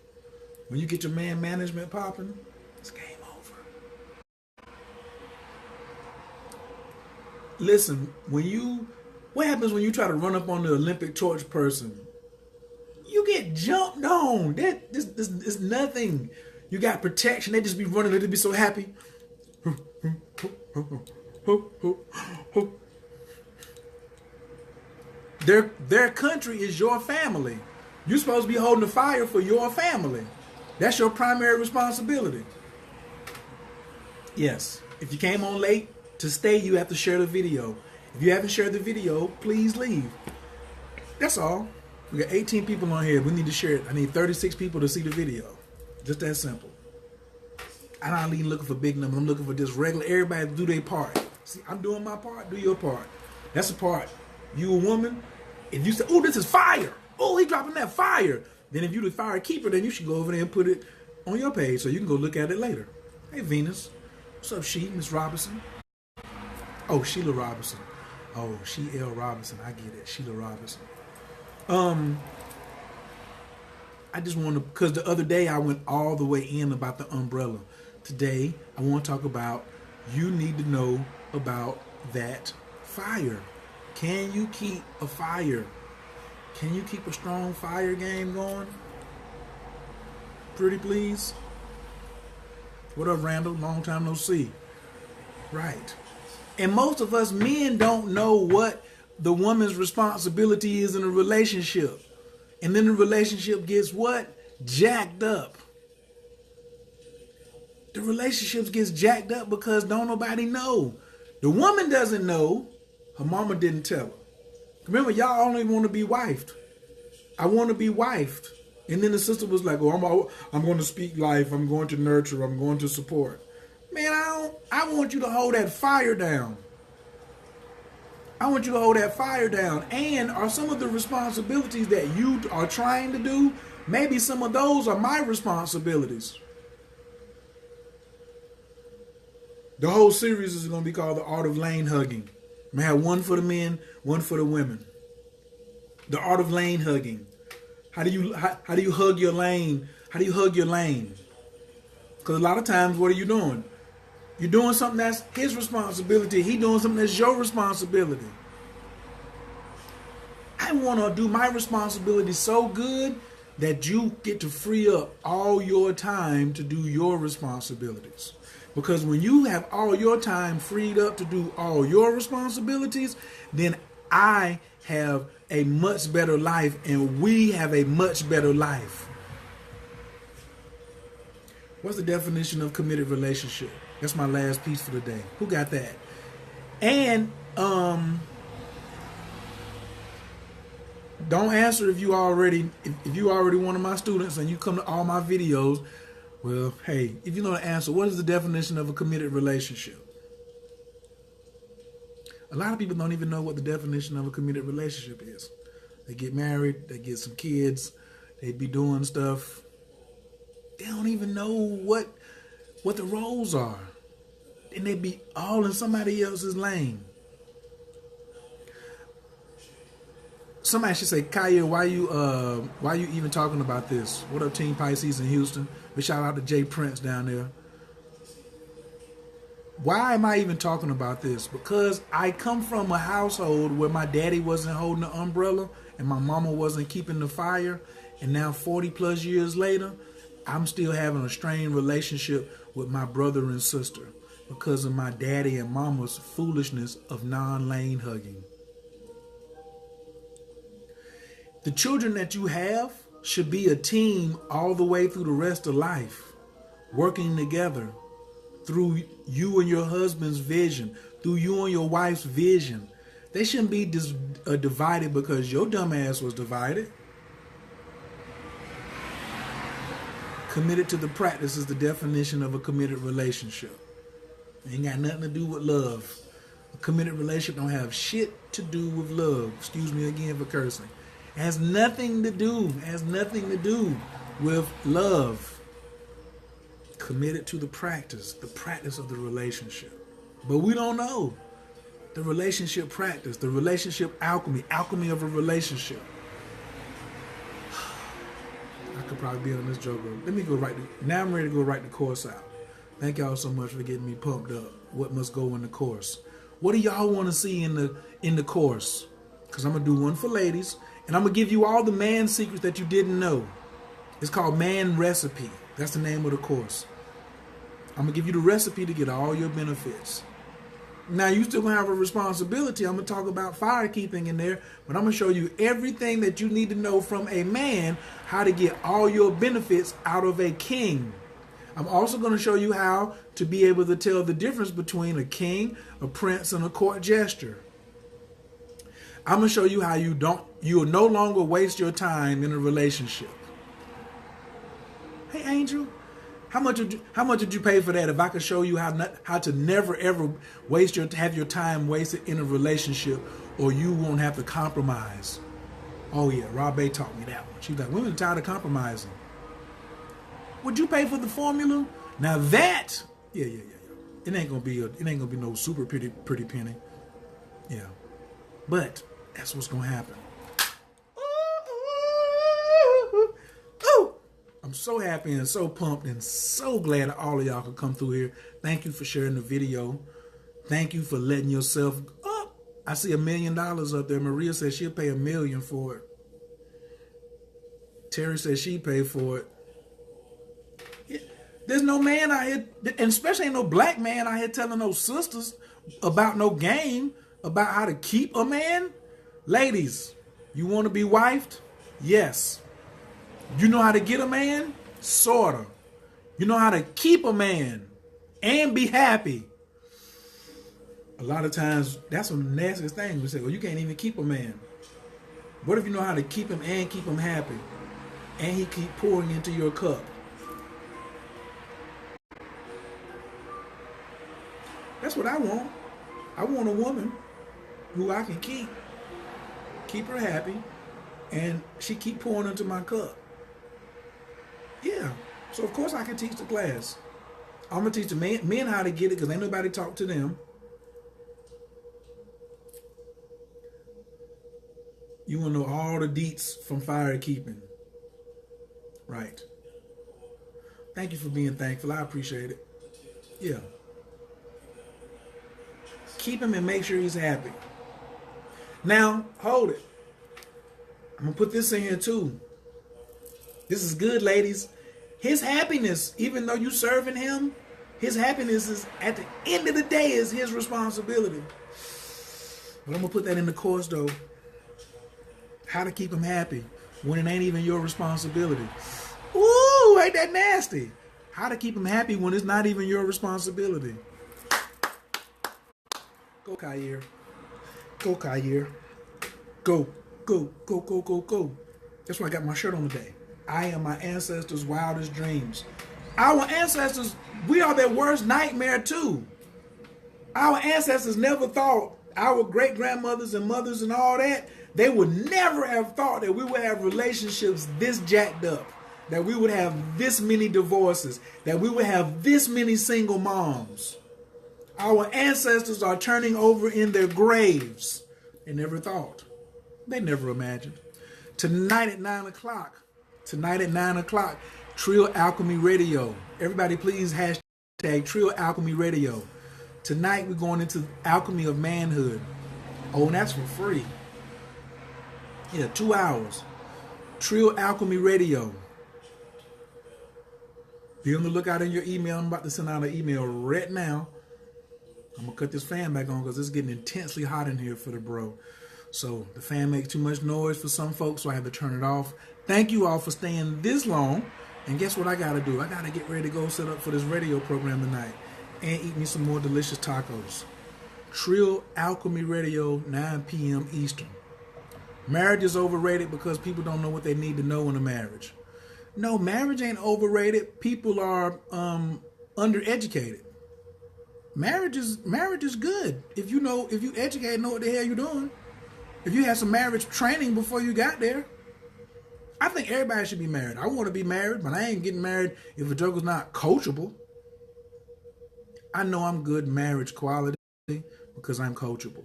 When you get your man management popping, it's game over. Listen, what happens when you try to run up on the Olympic torch person? You get jumped on. This is nothing. You got protection. They just be running. They just be so happy. Their country is your family. You're supposed to be holding the fire for your family. That's your primary responsibility. Yes. If you came on late to stay, you have to share the video. If you haven't shared the video, please leave. That's all. We got 18 people on here. We need to share it. I need 36 people to see the video. Just that simple. I'm not even looking for big numbers. I'm looking for just regular. Everybody do their part. See, I'm doing my part. Do your part. That's the part. You a woman, if you say, oh, this is fire. Oh, he dropping that fire. Then if you the fire keeper, then you should go over there and put it on your page so you can go look at it later. Hey, Venus. What's up, Miss Robinson? Oh, Sheila Robinson. Oh, She-L Robinson. I get it. Sheila Robinson. I just want to, because the other day I went all the way in about the umbrella. Today, I want to talk about, you need to know about that fire. Can you keep a fire? Can you keep a strong fire game going? Pretty please? What up, Randall? Long time no see. Right. And most of us men don't know what the woman's responsibility is in a relationship. And then the relationship gets what? Jacked up. The relationships gets jacked up because don't nobody know. The woman doesn't know. Her mama didn't tell her. Remember, y'all only want to be wifed. I want to be wifed. And then the sister was like, oh, I'm going to speak life. I'm going to nurture. I'm going to support. Man, I want you to hold that fire down. I want you to hold that fire down. And are some of the responsibilities that you are trying to do, maybe some of those are my responsibilities. The whole series is going to be called The Art of Lane Huggin. I'm going to have one for the men, one for the women. The Art of Lane Hugging. How do you hug your lane? How do you hug your lane? Because a lot of times, what are you doing? You're doing something that's his responsibility. He doing something that's your responsibility. I want to do my responsibility so good that you get to free up all your time to do your responsibilities. Because when you have all your time freed up to do all your responsibilities, then I have a much better life and we have a much better life. What's the definition of committed relationship? That's my last piece for the day. Who got that? And don't answer if you already one of my students and you come to all my videos. Well, hey, if you know the answer, what is the definition of a committed relationship? A lot of people don't even know what the definition of a committed relationship is. They get married, they get some kids, they be doing stuff. They don't even know what the roles are. And they be all in somebody else's lane. Somebody should say, Kaya, why you even talking about this? What up, Team Pisces in Houston? Big shout out to Jay Prince down there. Why am I even talking about this? Because I come from a household where my daddy wasn't holding the umbrella and my mama wasn't keeping the fire. And now 40 plus years later, I'm still having a strained relationship with my brother and sister because of my daddy and mama's foolishness of non-lane hugging. The children that you have should be a team all the way through the rest of life, working together through you and your husband's vision, through you and your wife's vision. They shouldn't be divided because your dumb ass was divided. Committed to the practice is the definition of a committed relationship. It ain't got nothing to do with love. A committed relationship don't have shit to do with love. Excuse me again for cursing. It has nothing to do with love. Committed to the practice of the relationship. But we don't know the relationship practice, the relationship alchemy of a relationship. I could probably be on this joke. Let me go now I'm ready to go write the course out. Thank y'all so much for getting me pumped up. What must go in the course? What do y'all want to see in the course? Because I'm going to do one for ladies. And I'm going to give you all the man secrets that you didn't know. It's called Man Recipe. That's the name of the course. I'm going to give you the recipe to get all your benefits. Now, you still going to have a responsibility. I'm going to talk about fire keeping in there. But I'm going to show you everything that you need to know from a man, how to get all your benefits out of a king. I'm also going to show you how to be able to tell the difference between a king, a prince, and a court jester. I'm going to show you how you'll no longer waste your time in a relationship. Hey, Angel, how much did you pay for that? If I could show you how to never ever have your time wasted in a relationship, or you won't have to compromise. Oh yeah, Rob Bay taught me that one. She's like, women are tired of compromising. Would you pay for the formula? Now that Yeah. It ain't gonna be no super pretty penny. Yeah. But that's what's gonna happen. I'm so happy and so pumped and so glad that all of y'all could come through here. Thank you for sharing the video. Thank you for letting yourself up. I see $1 million up there. Maria says she'll pay $1 million for it. Terry says she'd pay for it. Yeah. There's no man out here, and especially ain't no black man out here telling no sisters about no game, about how to keep a man. Ladies, you want to be wifed? Yes. You know how to get a man? Sorta. You know how to keep a man and be happy. A lot of times, that's one of the nastiest things. We say, well, you can't even keep a man. What if you know how to keep him and keep him happy? And he keep pouring into your cup? That's what I want. I want a woman who I can keep her happy, and she keep pouring into my cup. Yeah. So of course I can teach the class. I'm gonna teach the men how to get it, because ain't nobody talk to them. You want to know all the deets from fire keeping. Right. Thank you for being thankful. I appreciate it. Yeah. Keep him and make sure he's happy. Now, hold it. I'm going to put this in here too. This is good, ladies. His happiness, even though you serving him, his happiness is, at the end of the day, is his responsibility. But I'm going to put that in the course, though. How to keep him happy when it ain't even your responsibility. Ooh, ain't that nasty? How to keep him happy when it's not even your responsibility. Go, Khayr. Go, Khayr. Go. That's why I got my shirt on today. I am my ancestors' wildest dreams. Our ancestors, we are their worst nightmare too. Our ancestors never thought, our great-grandmothers and mothers and all that, they would never have thought that we would have relationships this jacked up, that we would have this many divorces, that we would have this many single moms. Our ancestors are turning over in their graves. They never thought. They never imagined. Tonight at 9 o'clock, Trill Alchemy Radio. Everybody please hashtag Trill Alchemy Radio. Tonight we're going into Alchemy of Manhood. Oh, and that's for free. Yeah, 2 hours. Trill Alchemy Radio. Be on the lookout in your email. I'm about to send out an email right now. I'm going to cut this fan back on because it's getting intensely hot in here for the bro. So the fan makes too much noise for some folks, so I have to turn it off. Thank you all for staying this long. And guess what I got to do? I got to get ready to go set up for this radio program tonight and eat me some more delicious tacos. Trill Alchemy Radio, 9 p.m. Eastern. Marriage is overrated because people don't know what they need to know in a marriage. No, marriage ain't overrated. People are undereducated. Marriage is good if you educate and know what the hell you're doing. If you had some marriage training before you got there. I think everybody should be married. I want to be married, but I ain't getting married if a joker's not coachable. I know I'm good marriage quality because I'm coachable.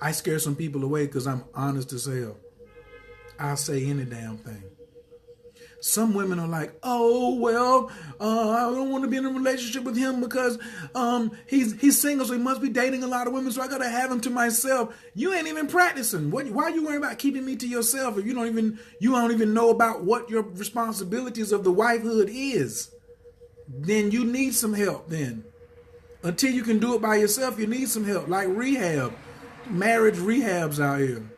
I scare some people away because I'm honest as hell. I'll say any damn thing. Some women are like, oh, well, I don't want to be in a relationship with him because he's single, so he must be dating a lot of women, so I got to have him to myself. You ain't even practicing. Why are you worrying about keeping me to yourself if you don't even know about what your responsibilities of the wifehood is? Then you need some help then. Until you can do it by yourself, you need some help, like rehab. Marriage rehabs out here.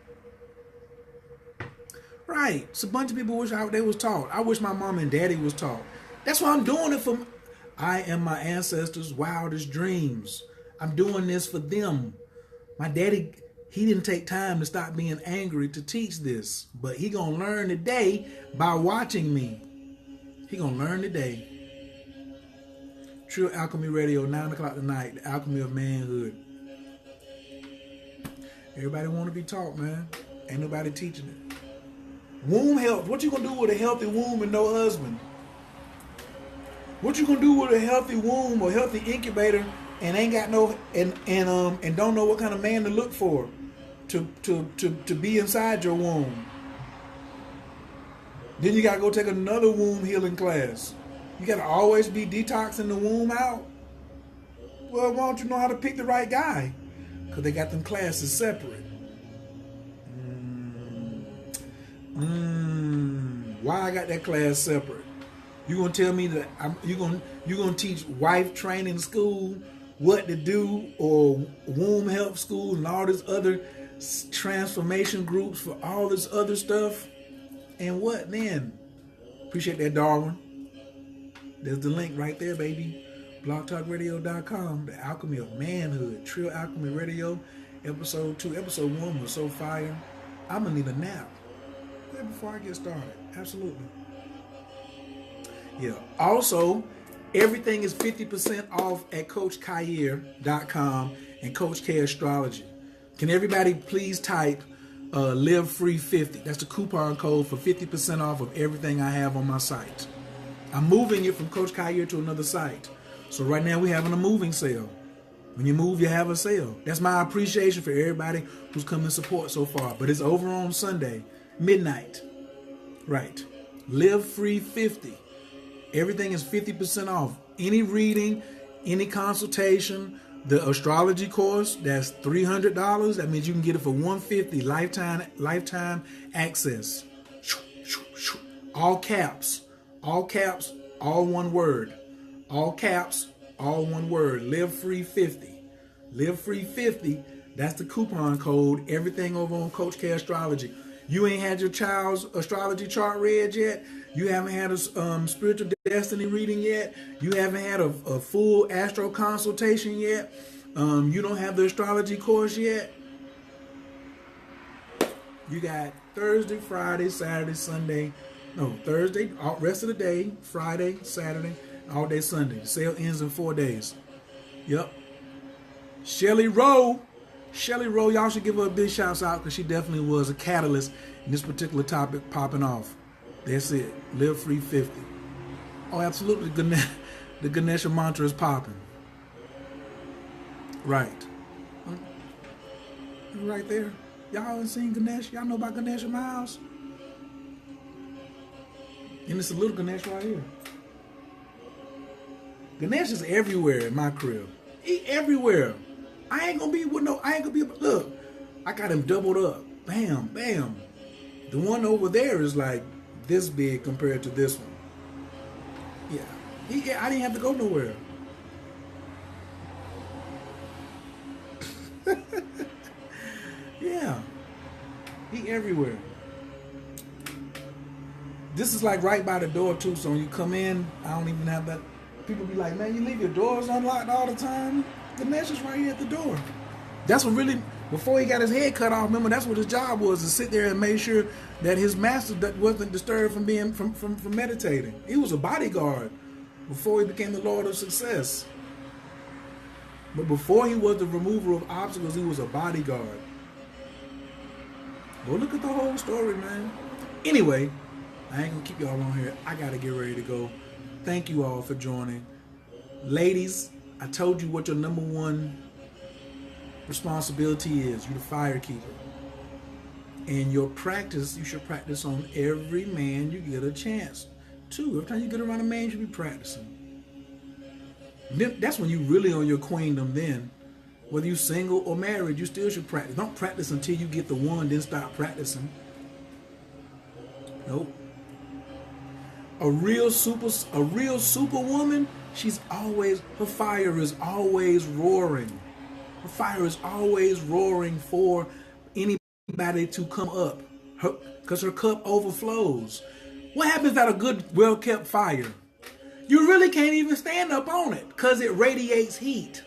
Right. It's a bunch of people wish they was taught. I wish my mom and daddy was taught. That's why I'm doing it for. I am my ancestors' wildest dreams. I'm doing this for them. My daddy, he didn't take time to stop being angry to teach this. But he gonna learn today by watching me. He gonna learn today. Trill Alchemy Radio, 9 o'clock tonight. The Alchemy of Manhood. Everybody want to be taught, man. Ain't nobody teaching it. Womb health. What you gonna do with a healthy womb and no husband? What you gonna do with a healthy womb or healthy incubator and ain't got no and don't know what kind of man to look for to be inside your womb? Then you gotta go take another womb healing class. You gotta always be detoxing the womb out. Well, why don't you know how to pick the right guy? Because they got them classes separate. Why I got that class separate? You gonna tell me that you gonna teach wife training school what to do, or womb health school and all this other transformation groups for all this other stuff? And what then? Appreciate that, Darwin. There's the link right there, baby. blogtalkradio.com. The Alchemy of Manhood, Trill Alchemy Radio, episode 2. Episode 1 was so fire. I'm gonna need a nap right before I get started. Absolutely. Yeah. Also, everything is 50% off at CoachKair.com and Coach K Astrology. Can everybody please type Live Free 50? That's the coupon code for 50% off of everything I have on my site. I'm moving it from Coach Kair to another site. So right now we're having a moving sale. When you move, you have a sale. That's my appreciation for everybody who's come in support so far. But it's over on Sunday, midnight. Right. Live Free 50. Everything is 50% off. Any reading, any consultation, the astrology course, that's $300. That means you can get it for $150, lifetime access. All caps, all one word. All caps, all one word. Live Free 50. Live Free 50. That's the coupon code. Everything over on Coach K Astrology. You ain't had your child's astrology chart read yet. You haven't had a spiritual destiny reading yet. You haven't had a full astro consultation yet. You don't have the astrology course yet. You got Thursday, Friday, Saturday, Sunday. No, Thursday, rest of the day, Friday, Saturday, all day Sunday. The sale ends in 4 days. Yep. Shelly Rowe, y'all should give her a big shout out because she definitely was a catalyst in this particular topic popping off. That's it. Live Free 50. Oh, absolutely. The Ganesha mantra is popping. Right. Right there. Y'all haven't seen Ganesh? Y'all know about Ganesh in my house? And it's a little Ganesh right here. Ganesh is everywhere in my crib. He everywhere. I ain't gonna be, look, I got him doubled up. Bam, bam. The one over there is like this big compared to this one. Yeah. I didn't have to go nowhere. Yeah. He everywhere. This is like right by the door too, so when you come in, I don't even have that. People be like, man, you leave your doors unlocked all the time? Ganesh is right here at the door. That's what really, before he got his head cut off, remember that's what his job was, to sit there and make sure that his master wasn't disturbed from being from meditating. He was a bodyguard before he became the Lord of Success. But before he was the remover of obstacles, he was a bodyguard. Go look at the whole story, man. Anyway, I ain't gonna keep y'all on here. I gotta get ready to go. Thank you all for joining. Ladies, I told you what your number one responsibility is. You're the fire keeper. And your practice, you should practice on every man you get a chance to. Every time you get around a man, you should be practicing. Then, that's when you really on your queendom then. Whether you're single or married, you still should practice. Don't practice until you get the one, then stop practicing. Nope. A real superwoman, her fire is always roaring. Her fire is always roaring for anybody to come up. Because her cup overflows. What happens at a good, well-kept fire? You really can't even stand up on it because it radiates heat.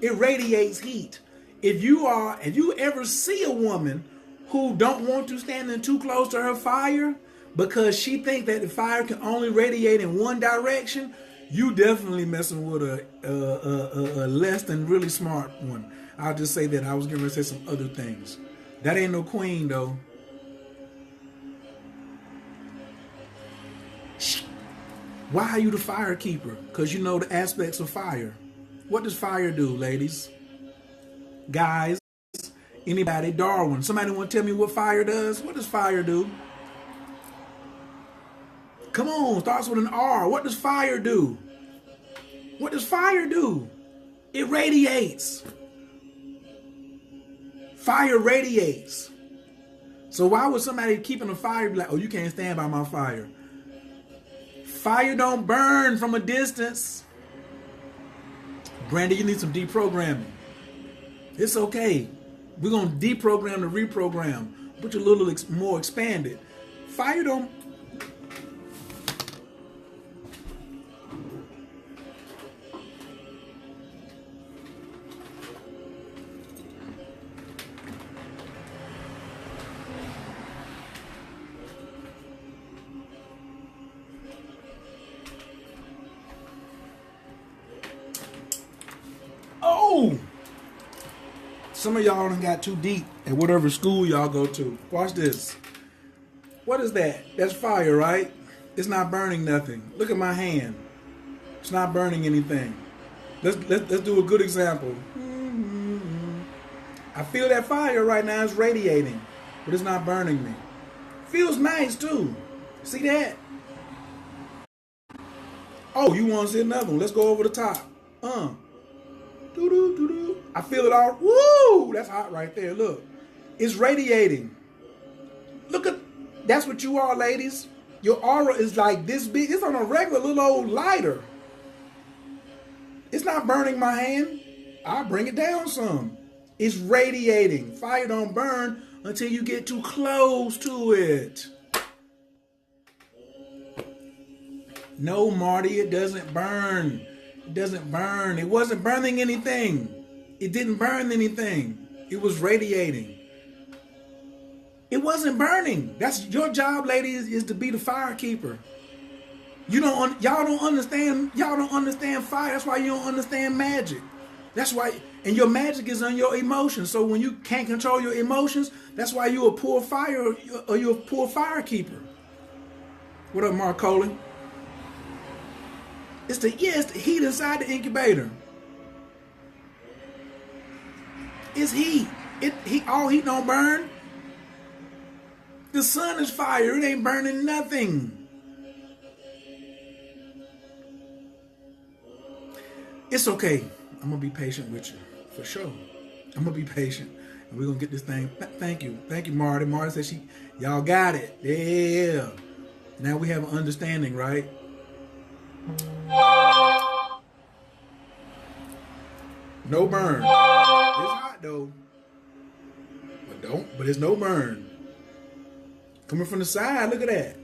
It radiates heat. If you ever see a woman who don't want you standing too close to her fire because she thinks that the fire can only radiate in one direction, you definitely messing with a less than really smart one. I'll just say that. I was going to say some other things. That ain't no queen though. Why are you the fire keeper? Because you know the aspects of fire. What does fire do, ladies? Guys, anybody? Darwin. Somebody want to tell me what fire does? What does fire do? Come on, starts with an R. What does fire do? What does fire do? It radiates. Fire radiates. So why would somebody keeping a fire be like, oh, you can't stand by my fire? Fire don't burn from a distance. Brandy, you need some deprogramming. It's okay. We're going to deprogram the reprogram. Put you a little more expanded. Fire don't... Oh! Some of y'all done got too deep at whatever school y'all go to. Watch this. What is that? That's fire, right? It's not burning nothing. Look at my hand. It's not burning anything. Let's do a good example. I feel that fire right now. It's radiating, but it's not burning me. Feels nice too. See that? Oh, you want to see another one? Let's go over the top. Doo-doo-doo-doo. I feel it all. Woo! That's hot right there. Look. It's radiating. Look at, that's what you are, ladies. Your aura is like this big. It's on a regular little old lighter. It's not burning my hand. I'll bring it down some. It's radiating. Fire don't burn until you get too close to it. No, Marty, it doesn't burn. It doesn't burn. It wasn't burning anything. It didn't burn anything. It was radiating. It wasn't burning. That's your job, ladies, is to be the fire keeper. Y'all don't understand fire. That's why you don't understand magic. That's why, and your magic is on your emotions. So when you can't control your emotions, that's why you're a poor fire or you're a poor fire keeper. What up, Mark Coley? It's the heat inside the incubator. It's heat. All heat don't burn. The sun is fire. It ain't burning nothing. It's okay. I'm going to be patient with you. For sure. I'm going to be patient. And we're going to get this thing. Thank you. Thank you, Marty. Marty said y'all got it. Yeah. Now we have an understanding, right? No burn. It's hot though. But it's no burn. Coming from the side, look at that.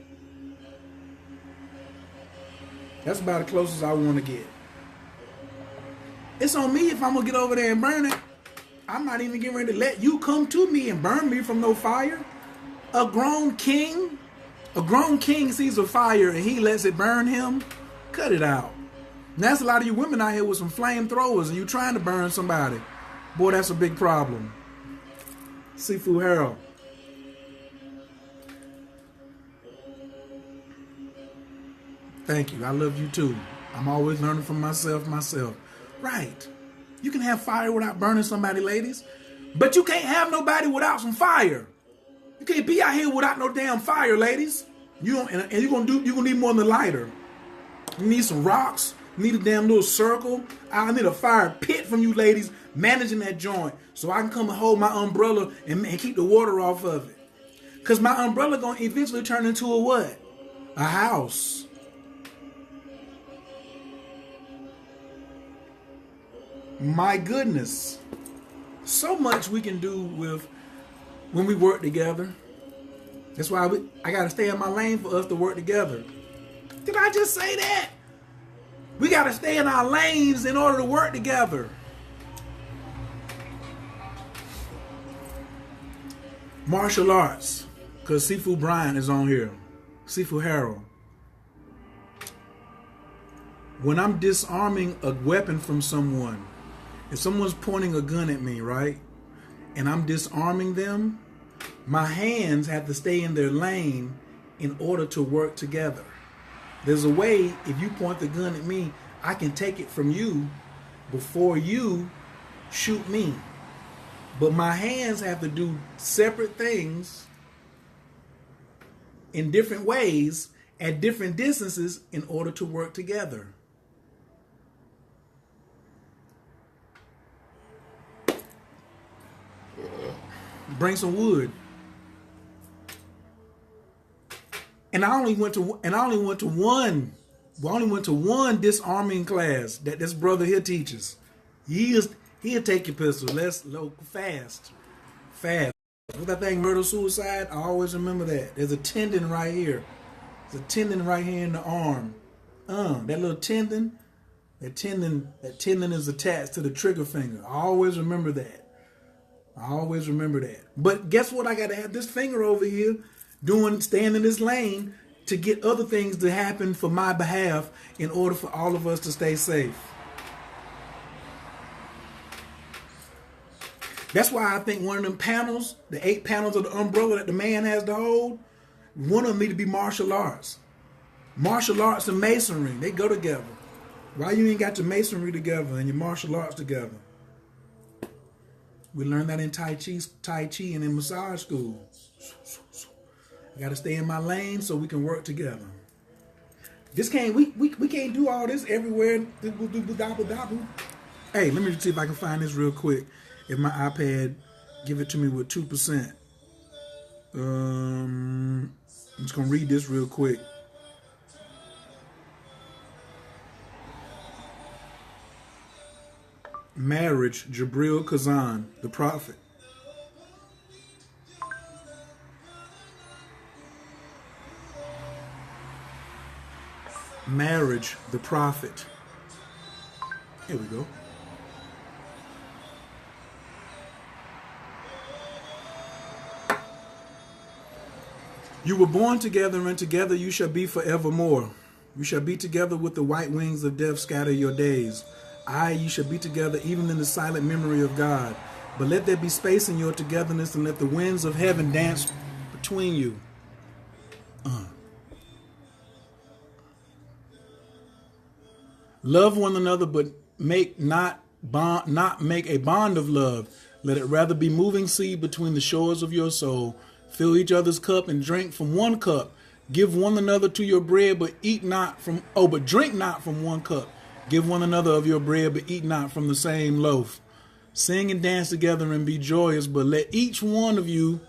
That's about the closest I want to get. It's on me if I'm going to get over there and burn it. I'm not even getting ready to let you come to me and burn me from no fire. A grown king sees a fire and he lets it burn him. Cut it out. And that's a lot of you women out here with some flamethrowers and you trying to burn somebody. Boy, that's a big problem. Seafood Harold. Thank you. I love you too. I'm always learning from myself. Right. You can have fire without burning somebody, ladies. But you can't have nobody without some fire. You can't be out here without no damn fire, ladies. You're gonna need more than a lighter. You need some rocks. You need a damn little circle. I need a fire pit from you ladies managing that joint so I can come and hold my umbrella and keep the water off of it. Because my umbrella going to eventually turn into a what? A house. My goodness. So much we can do with when we work together. That's why I got to stay in my lane for us to work together. Did I just say that? We got to stay in our lanes in order to work together. Martial arts. Because Seafood Brian is on here. Seafood Harold. When I'm disarming a weapon from someone, if someone's pointing a gun at me, right? And I'm disarming them, my hands have to stay in their lane in order to work together. There's a way, if you point the gun at me, I can take it from you before you shoot me. But my hands have to do separate things in different ways at different distances in order to work together. Bring some wood. And I only went to one disarming class that this brother here teaches. He'll take your pistol. Let's look fast. With that thing, murder suicide, I always remember that. There's a tendon right here. There's a tendon right here in the arm. That little tendon, that tendon is attached to the trigger finger. I always remember that. But guess what? I got to have this finger over here staying in this lane to get other things to happen for my behalf in order for all of us to stay safe. That's why I think one of them panels, the 8 panels of the umbrella that the man has to hold, one of them need to be martial arts. Martial arts and masonry, they go together. Why you ain't got your masonry together and your martial arts together? We learned that in Tai Chi and in massage school. I got to stay in my lane so we can work together. We can't do all this everywhere. Hey, let me see if I can find this real quick. If my iPad give it to me with 2%. I'm just going to read this real quick. Marriage, Jabril Kazan, the prophet. Marriage, the prophet. Here we go. You were born together, and together you shall be forevermore. You shall be together with the white wings of death scatter your days. Aye, you shall be together even in the silent memory of God. But let there be space in your togetherness, and let the winds of heaven dance between you. Love one another, but make not make a bond of love. Let it rather be moving sea between the shores of your soul. Fill each other's cup and drink from one cup. Give one another to your bread, but drink not from one cup. Give one another of your bread, but eat not from the same loaf. Sing and dance together and be joyous, but let each one of you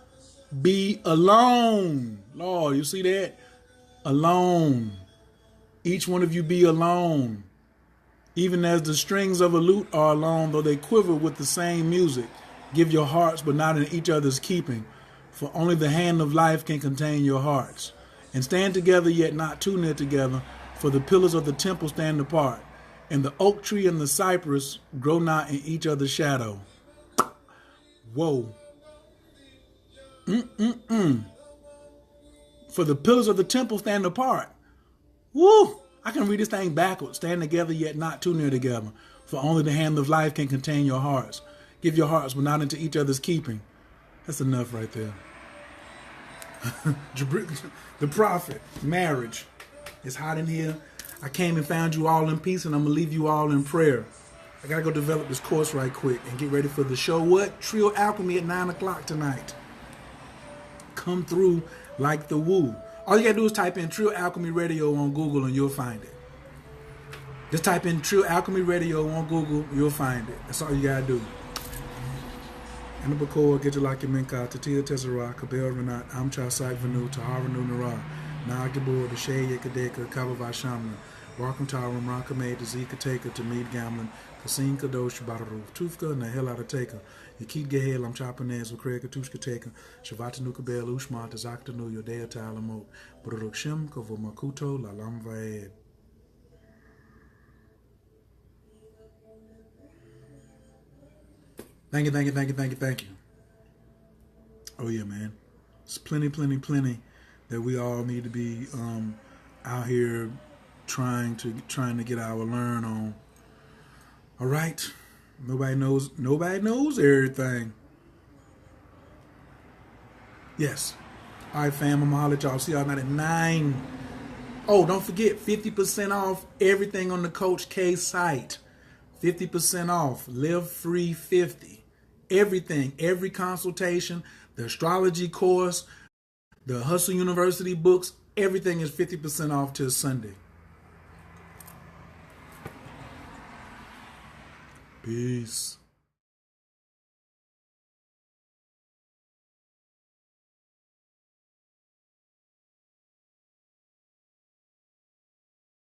be alone. Lord, you see that? Alone. Each one of you be alone. Even as the strings of a lute are alone, though they quiver with the same music. Give your hearts, but not in each other's keeping. For only the hand of life can contain your hearts. And stand together, yet not too near together, for the pillars of the temple stand apart. And the oak tree and the cypress grow not in each other's shadow. Whoa. For the pillars of the temple stand apart. Woo! I can read this thing backwards. Stand together, yet not too near together. For only the hand of life can contain your hearts. Give your hearts, but not into each other's keeping. That's enough right there. The prophet, marriage. It's hot in here. I came and found you all in peace, and I'm going to leave you all in prayer. I got to go develop this course right quick and get ready for the show. What? Trio Alchemy at 9 o'clock tonight. Come through like the woo. All you got to do is type in Trio Alchemy Radio on Google and you'll find it. Just type in Trio Alchemy Radio on Google, you'll find it. That's all you got to do. Anabakor, Gejala Kiminka, Tatia Tezara, Kabel Renat, Amcha Saik Vanu, Taharanu Nara, Nagibor, the Shay Yakadeka, Kabava Shamna, Rakam Taram, Rakame, the Zika Taker, to Mead Gamlin, Kasim Kadosh, Bararu, Tufka, and the hell out of Taker. Yakid Gehel, I'm chopping as with Craig Katushka Taker, Shavatanuka Bel Ushma, Tazaktanu, Yodea Talamo, Buruk Shim, Kovomakuto, Lalam Vaed. Thank you. Oh yeah, man. It's plenty that we all need to be out here trying to get our learn on. All right. Nobody knows everything. Yes. All right, fam. I'm gonna holler at y'all. See y'all tonight at 9. Oh, don't forget 50% off everything on the Coach K site. 50% off. Live free 50. Everything, every consultation, the astrology course, the Hustle University books, everything is 50% off till Sunday. Peace.